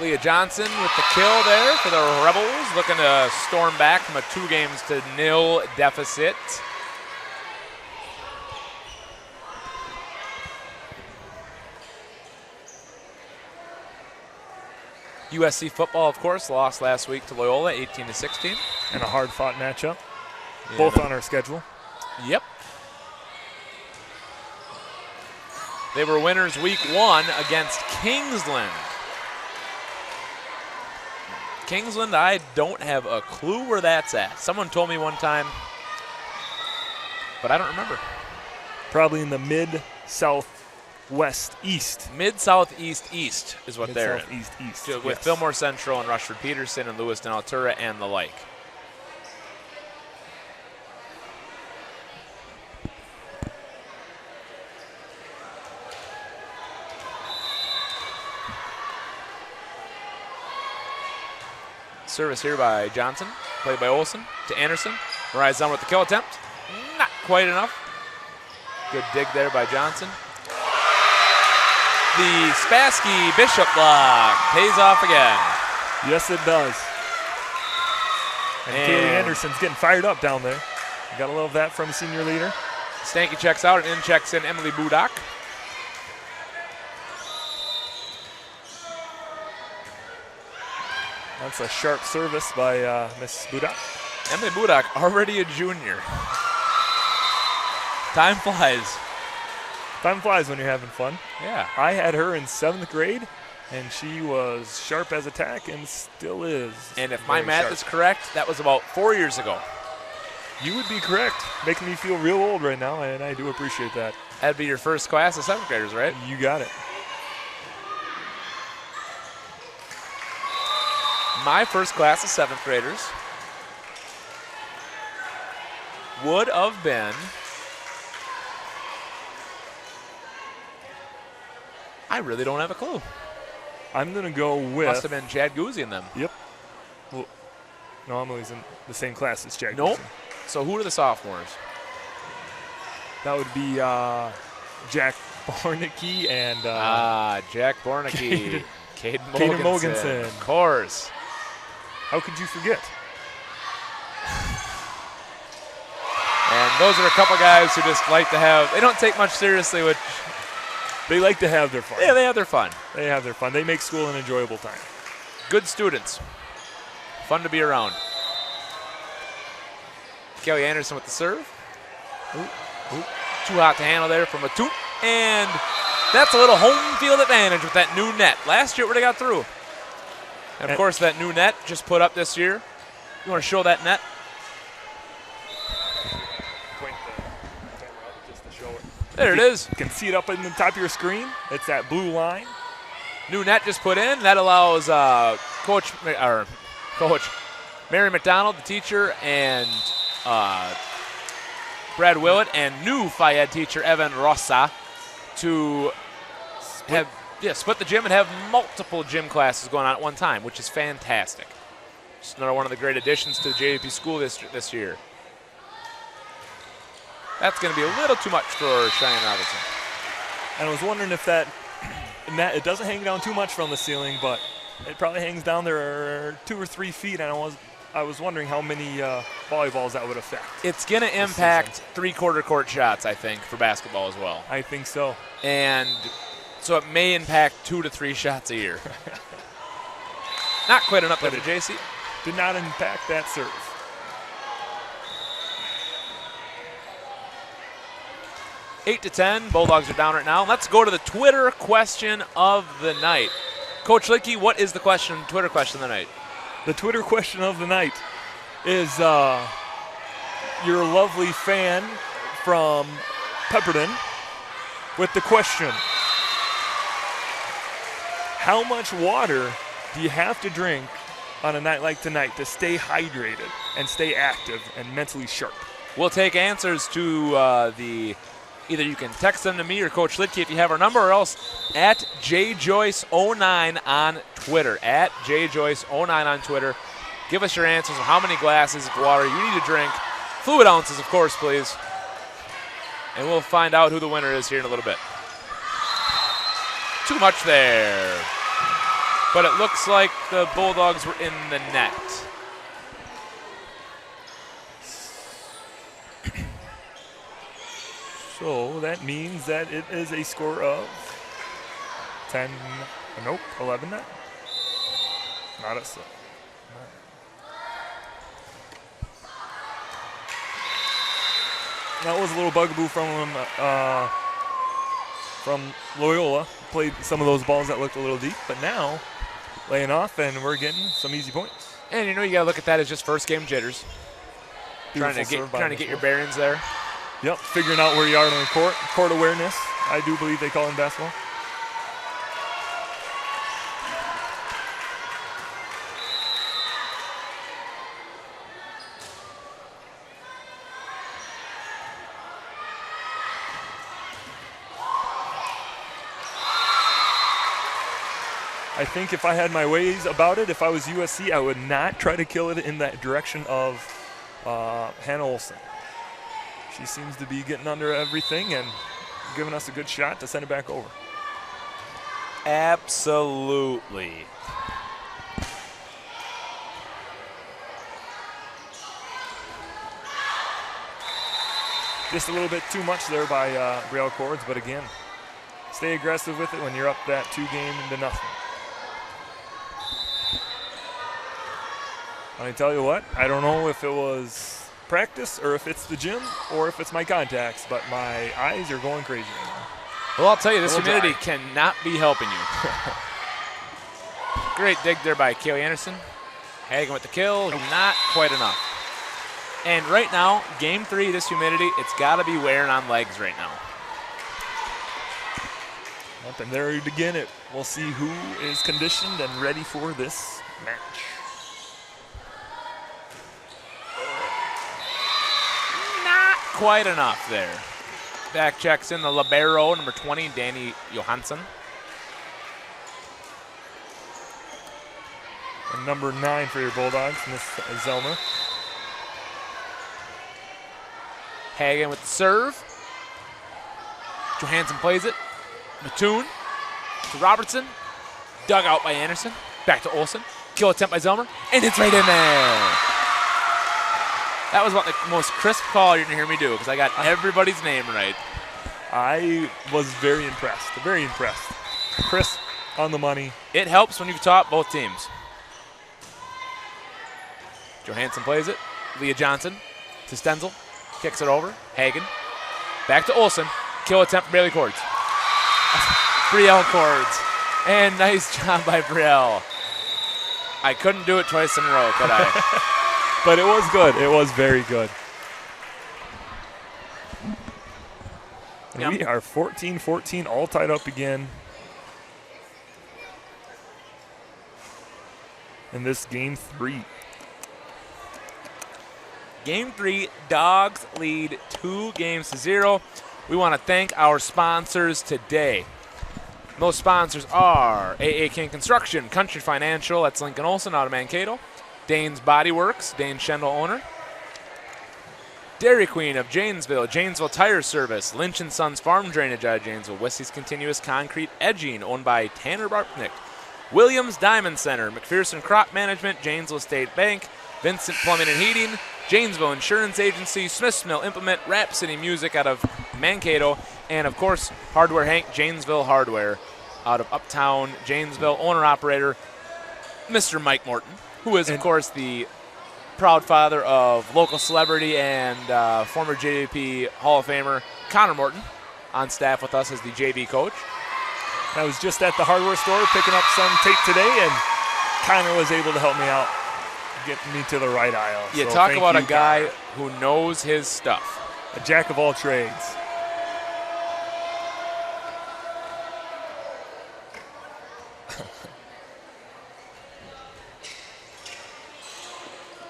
Leah Johnson with the kill there for the Rebels, looking to storm back from a 2-0 deficit. USC football, of course, lost last week to Loyola, 18-16. And a hard-fought matchup, both on our schedule. Yep. They were winners week 1 against Kingsland. Kingsland, I don't have a clue where that's at. Someone told me one time, but I don't remember. Probably in the mid-southwest east. Mid-southeast east is what they're in. Mid-southeast east, With yes. Fillmore Central and Rushford Peterson and Lewiston Altura and the like. Service here by Johnson, played by Olsen to Anderson. Mariah's done with the kill attempt. Not quite enough. Good dig there by Johnson. The Spassky Bishop block pays off again. Yes, it does. And Kaylee Anderson's getting fired up down there. You gotta love that from a senior leader. Stanky checks out and in checks in Emily Budak. That's a sharp service by Miss Budak. Emily Budak, already a junior. Time flies. Time flies when you're having fun. Yeah. I had her in 7th grade, and she was sharp as a tack and still is. And if my math is correct, that was about 4 years ago. You would be correct. Making me feel real old right now, and I do appreciate that. That'd be your first class of 7th graders, right? You got it. My first class of 7th graders would have been, I really don't have a clue. I'm going to go with... Must have been Chad Guzzi in them. Yep. Well, no, Emily's in the same class as Chad. Nope. Guzzi. So who are the sophomores? That would be Jack Bornicki and... Jack Bornicki. Caden Mogensen. Of course. How could you forget? And those are a couple guys who just like to have, they don't take much seriously, which They like to have their fun. yeah, they have their fun. They have their fun. They make school an enjoyable time. Good students. Fun to be around. Kelly Anderson with the serve. Ooh. Too hot to handle there from a toot. And that's a little home field advantage with that new net. Last year it would have got through. And of course that new net just put up this year. You want to show that net? Point the camera up just to show it. There it is. You can see it up in the top of your screen. It's that blue line. New net just put in. That allows Coach Mary McDonald, the teacher, and Brad Willett, and new Fayed teacher Evan Rossa to split the gym and have multiple gym classes going on at one time, which is fantastic. Just another one of the great additions to the JWP school this year. That's going to be a little too much for Cheyenne Robinson. And I was wondering if that it doesn't hang down too much from the ceiling, but it probably hangs down there 2 or 3 feet, and I was wondering how many volleyballs that would affect. It's going to impact three-quarter court shots, I think, for basketball as well. I think so. And so it may impact 2 to 3 shots a year. Not quite enough for JC. Did not impact that serve. Eight to 10. Bulldogs are down right now. Let's go to the Twitter question of the night. Coach Lickey, what is the Twitter question of the night? The Twitter question of the night is your lovely fan from Pepperton with the question, how much water do you have to drink on a night like tonight to stay hydrated and stay active and mentally sharp? We'll take answers to either you can text them to me or Coach Luedtke if you have our number, or else at JJoyce09 on Twitter. At JJoyce09 on Twitter. Give us your answers of how many glasses of water you need to drink. Fluid ounces, of course, please. And we'll find out who the winner is here in a little bit. Too much there. But it looks like the Bulldogs were in the net. So that means that it is a score of 11 net. Not a set. That was a little bugaboo from Loyola. Played some of those balls that looked a little deep, but now laying off, and we're getting some easy points. And you got to look at that as just first game jitters. Trying to get your bearings there. Yep, figuring out where you are on the court. Court awareness, I do believe they call it in basketball. I think if I had my ways about it, if I was USC, I would not try to kill it in that direction of Hannah Olsen. She seems to be getting under everything and giving us a good shot to send it back over. Absolutely. Just a little bit too much there by Brielle Cords, but again, stay aggressive with it when you're up that 2-0. I tell you what, I don't know if it was practice or if it's the gym or if it's my contacts, but my eyes are going crazy right now. Well, I'll tell you, this humidity cannot be helping you. Great dig there by Kaylee Anderson. Hagen with the kill, not quite enough. And right now, game 3, this humidity, it's got to be wearing on legs right now. Up and there again, we'll see who is conditioned and ready for this match. Quite enough there. Back checks in the libero, number 20, Danny Johansson. And number 9 for your Bulldogs, Miss Zelmer. Hagen with the serve. Johansson plays it. Mattoon to Robertson. Dug out by Anderson. Back to Olsen. Kill attempt by Zelmer. And it's right in there. That was about the most crisp call you're going to hear me do because I got everybody's name right. I was very impressed. Very impressed. Crisp, on the money. It helps when you've taught both teams. Johansson plays it. Leah Johnson to Stenzel. Kicks it over. Hagen. Back to Olsen. Kill attempt for Bailey Cords. Brielle Cords. And nice job by Brielle. I couldn't do it twice in a row, could I? But it was good. It was very good. And we are 14-14, all tied up again. In this game 3. Game 3, Dogs lead 2-0. We want to thank our sponsors today. Those sponsors are AA King Construction, Country Financial, that's Lincoln Olsen out of Mankato. Dane's Body Works, Dane Schendel owner. Dairy Queen of Janesville, Janesville Tire Service, Lynch & Sons Farm Drainage out of Janesville, Wissie's Continuous Concrete Edging, owned by Tanner Barpnick. Williams Diamond Center, McPherson Crop Management, Janesville State Bank, Vincent Plumbing and Heating, Janesville Insurance Agency, Smith's Mill Implement, Rap City Music out of Mankato, and of course, Hardware Hank, Janesville Hardware out of Uptown Janesville, owner-operator, Mr. Mike Morton, who is, of course, the proud father of local celebrity and former JWP Hall of Famer Connor Morton, on staff with us as the JV coach. I was just at the hardware store picking up some tape today, and Connor was able to help me out. getting me to the right aisle. You so talk thank about you, a guy God. who knows his stuff. A jack of all trades.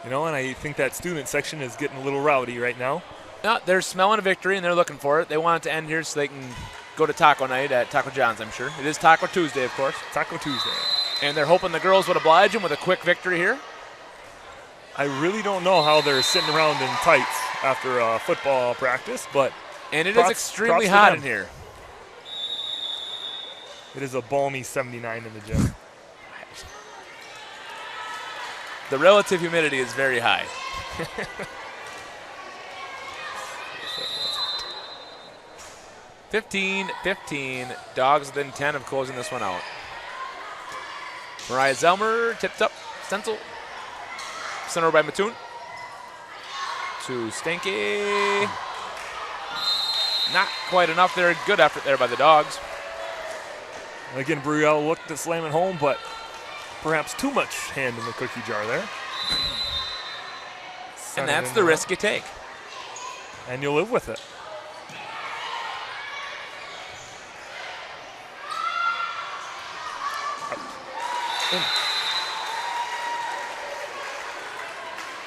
You know, and I think that student section is getting a little rowdy right now. No, they're smelling a victory, and they're looking for it. They want it to end here so they can go to taco night at Taco John's, I'm sure. It is Taco Tuesday, of course. Taco Tuesday. And they're hoping the girls would oblige them with a quick victory here. I really don't know how they're sitting around in tights after football practice, but And it props- is extremely props to hot them. in here. It is a balmy 79 in the gym. The relative humidity is very high. 15-15. Dogs within 10 of closing this one out. Mariah Zelmer tipped up. Stencil. Sent over by Mattoon. To Stanky. Not quite enough there. Good effort there by the Dogs. Again, Brielle looked to slam it home, but perhaps too much hand in the cookie jar there. Sent And it that's in the there. risk you take. And you'll live with it.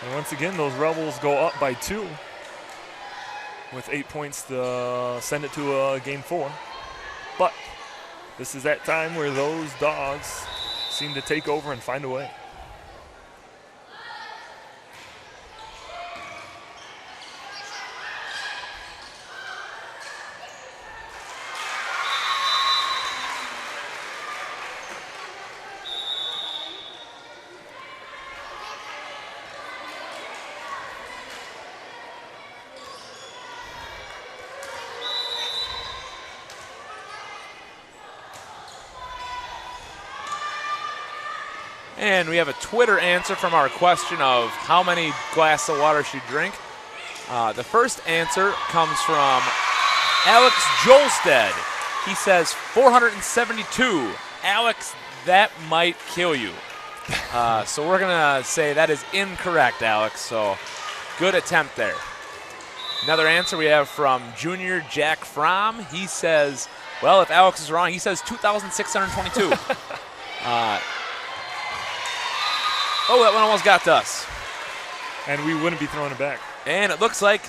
And once again, those Rebels go up by 2 with 8 points to send it to game 4. But this is that time where those Dogs seem to take over and find a way. And we have a Twitter answer from our question of how many glasses of water should you drink. The first answer comes from Alex Jolstead. He says 472. Alex, that might kill you. So we're going to say that is incorrect, Alex. So good attempt there. Another answer we have from Junior Jack Fromm. He says, well, if Alex is wrong, he says 2,622. Oh, that one almost got to us. And we wouldn't be throwing it back. And it looks like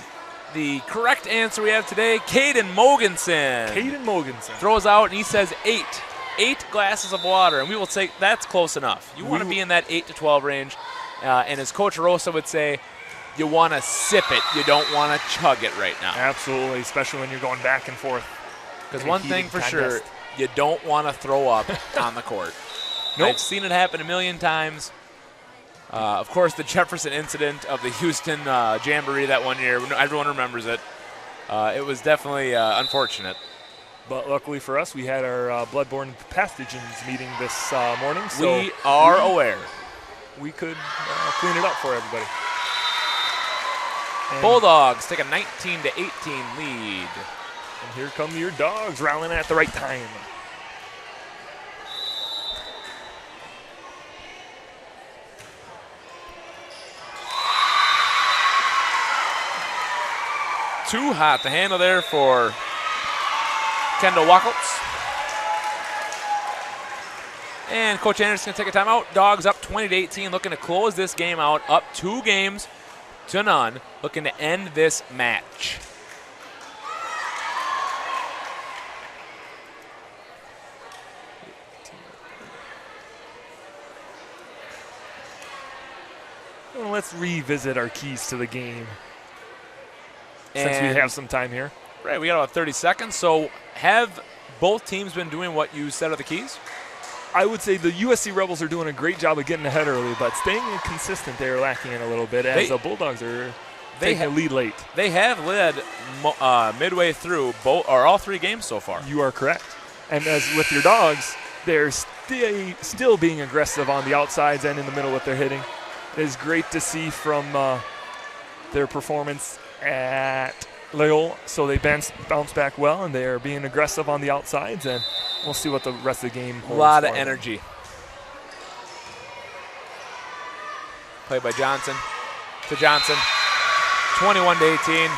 the correct answer we have today, Caden Mogensen. Caden Mogensen. Throws out, and he says 8. 8 glasses of water, and we will say that's close enough. You want to be in that 8 to 12 range. And as Coach Rosa would say, you want to sip it. You don't want to chug it right now. Absolutely, especially when you're going back and forth. Because one thing for sure, you don't want to throw up on the court. Nope. I've seen it happen a million times. Of course, the Jefferson incident of the Houston Jamboree that one year, everyone remembers it. It was definitely unfortunate. But luckily for us, we had our bloodborne pathogens meeting this morning. So we are aware. We could clean it up for everybody. And Bulldogs take a 19-18 lead. And here come your Dogs rallying at the right time. Too hot to handle there for Kendall Wackles. And Coach Anderson going to take a timeout. Dogs up 20-18, looking to close this game out, up 2 games to none, looking to end this match. Well, let's revisit our keys to the game. Since we have some time here. Right, we got about 30 seconds. So have both teams been doing what you said are the keys? I would say the USC Rebels are doing a great job of getting ahead early, but staying consistent, they're lacking in a little bit as the Bulldogs are taking a lead late. They have led midway through all 3 games so far. You are correct. And as with your Dogs, they're still being aggressive on the outsides and in the middle with their hitting. It is great to see from their performance at Loyola. So they bounce back well, and they are being aggressive on the outsides, and we'll see what the rest of the game holds. A lot of energy. Played by Johnson to Johnson. 21-18.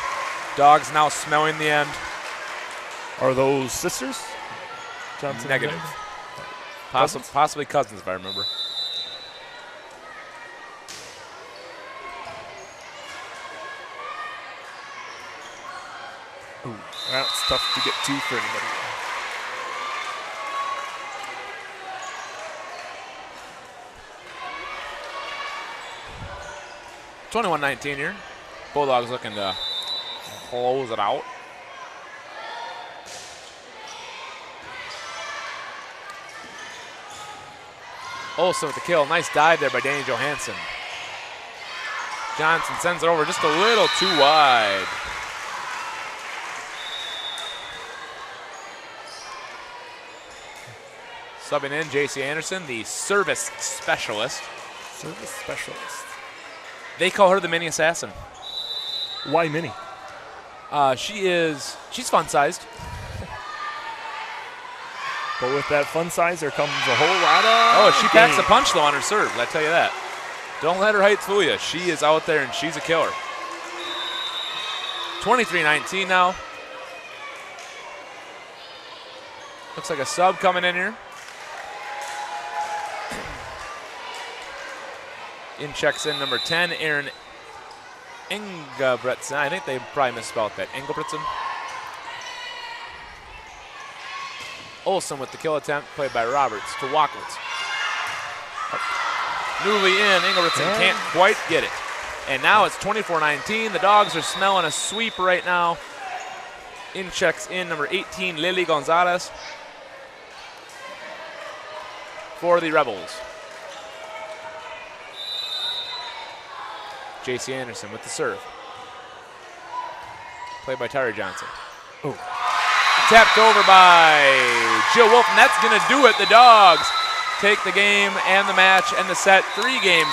Dogs now smelling the end. Are those sisters? Johnson and Negative. Cousins? Possibly cousins, if I remember. Ooh, that's tough to get to for anybody. 21-19 here. Bulldogs looking to close it out. Olsen with the kill. Nice dive there by Danny Johansson. Johnson sends it over just a little too wide. Subbing in J.C. Anderson, the service specialist. Service specialist. They call her the mini assassin. Why mini? She's fun-sized. But with that fun size, there comes a whole lot of Oh, she packs a game. punch, though, on her serve. I tell you that. Don't let her height fool you. She is out there, and she's a killer. 23-19 now. Looks like a sub coming in here. In checks in number 10, Aaron Engelbretson. I think they probably misspelled that. Engelbretson. Olsen with the kill attempt, played by Roberts to Wackwitz. Newly in, Engelbretson can't quite get it. And now it's 24-19. The Dogs are smelling a sweep right now. In checks in number 18, Lily Gonzalez for the Rebels. J.C. Anderson with the serve. Played by Tyra Johnson. Oh. Tapped over by Jill Wolf, and that's going to do it. The Dogs take the game and the match and the set 3-0.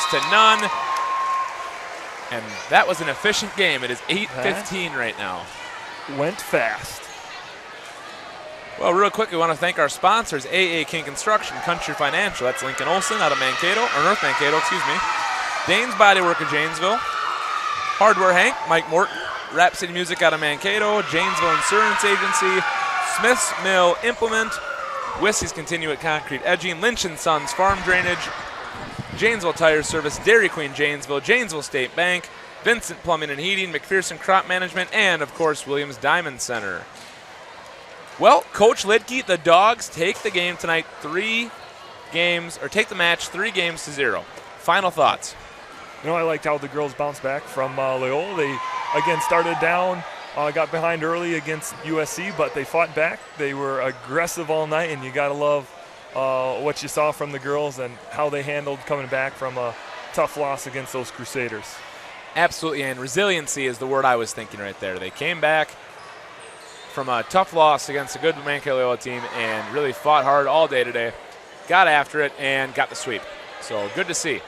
And that was an efficient game. It is 8:15 right now. Went fast. Well, real quick, we want to thank our sponsors, AA King Construction, Country Financial. That's Lincoln Olson out of Mankato, or North Mankato, excuse me. Dane's Bodywork of Janesville. Hardware Hank, Mike Morton. Rap City Music out of Mankato. Janesville Insurance Agency. Smith's Mill Implement. Whiskey's Continuate Concrete Edging. Lynch & Sons Farm Drainage. Janesville Tire Service. Dairy Queen Janesville. Janesville State Bank. Vincent Plumbing and Heating. McPherson Crop Management. And, of course, Williams Diamond Center. Well, Coach Luedtke, the Dogs take the game tonight take the match 3-0. Final thoughts. You know, I liked how the girls bounced back from Loyola. They, again, started down, got behind early against USC, but they fought back. They were aggressive all night, and you got to love what you saw from the girls and how they handled coming back from a tough loss against those Crusaders. Absolutely, and resiliency is the word I was thinking right there. They came back from a tough loss against a good Mankato Loyola team and really fought hard all day today, got after it, and got the sweep. So good to see.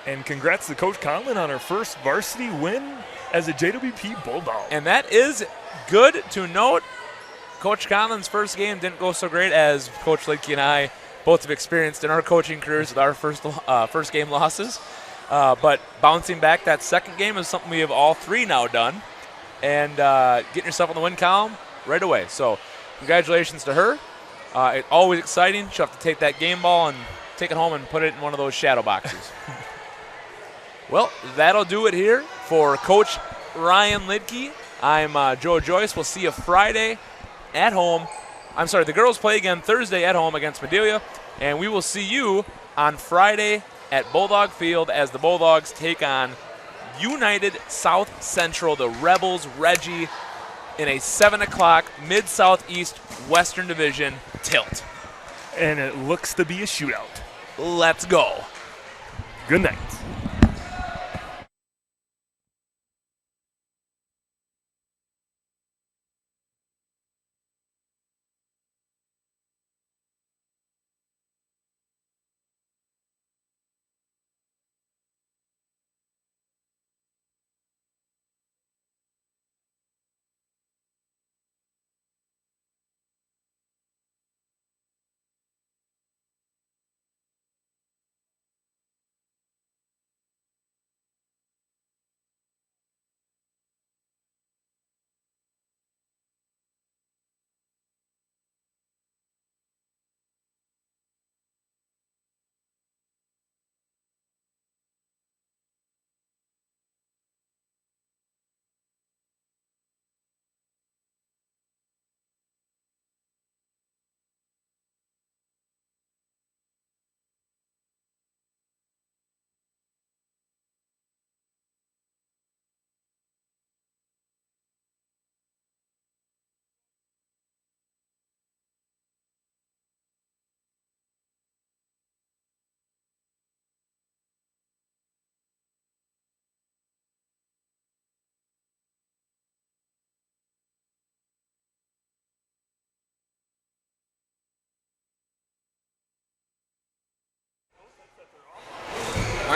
And congrats to Coach Conlon on her first varsity win as a JWP Bulldog. And that is good to note. Coach Conlon's first game didn't go so great, as Coach Luedtke and I both have experienced in our coaching careers with our first game losses. But bouncing back that second game is something we have all three now done. And getting yourself on the win column right away. So congratulations to her. It's always exciting. She'll have to take that game ball and take it home and put it in one of those shadow boxes. Well, that'll do it here for Coach Ryan Luedtke. I'm Joe Joyce. We'll see you Friday at home. I'm sorry, the girls play again Thursday at home against Madelia. And we will see you on Friday at Bulldog Field as the Bulldogs take on United South Central, the Rebels Reggie, in a 7 o'clock Mid-Southeast Western Division tilt. And it looks to be a shootout. Let's go. Good night.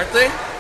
Aren't they?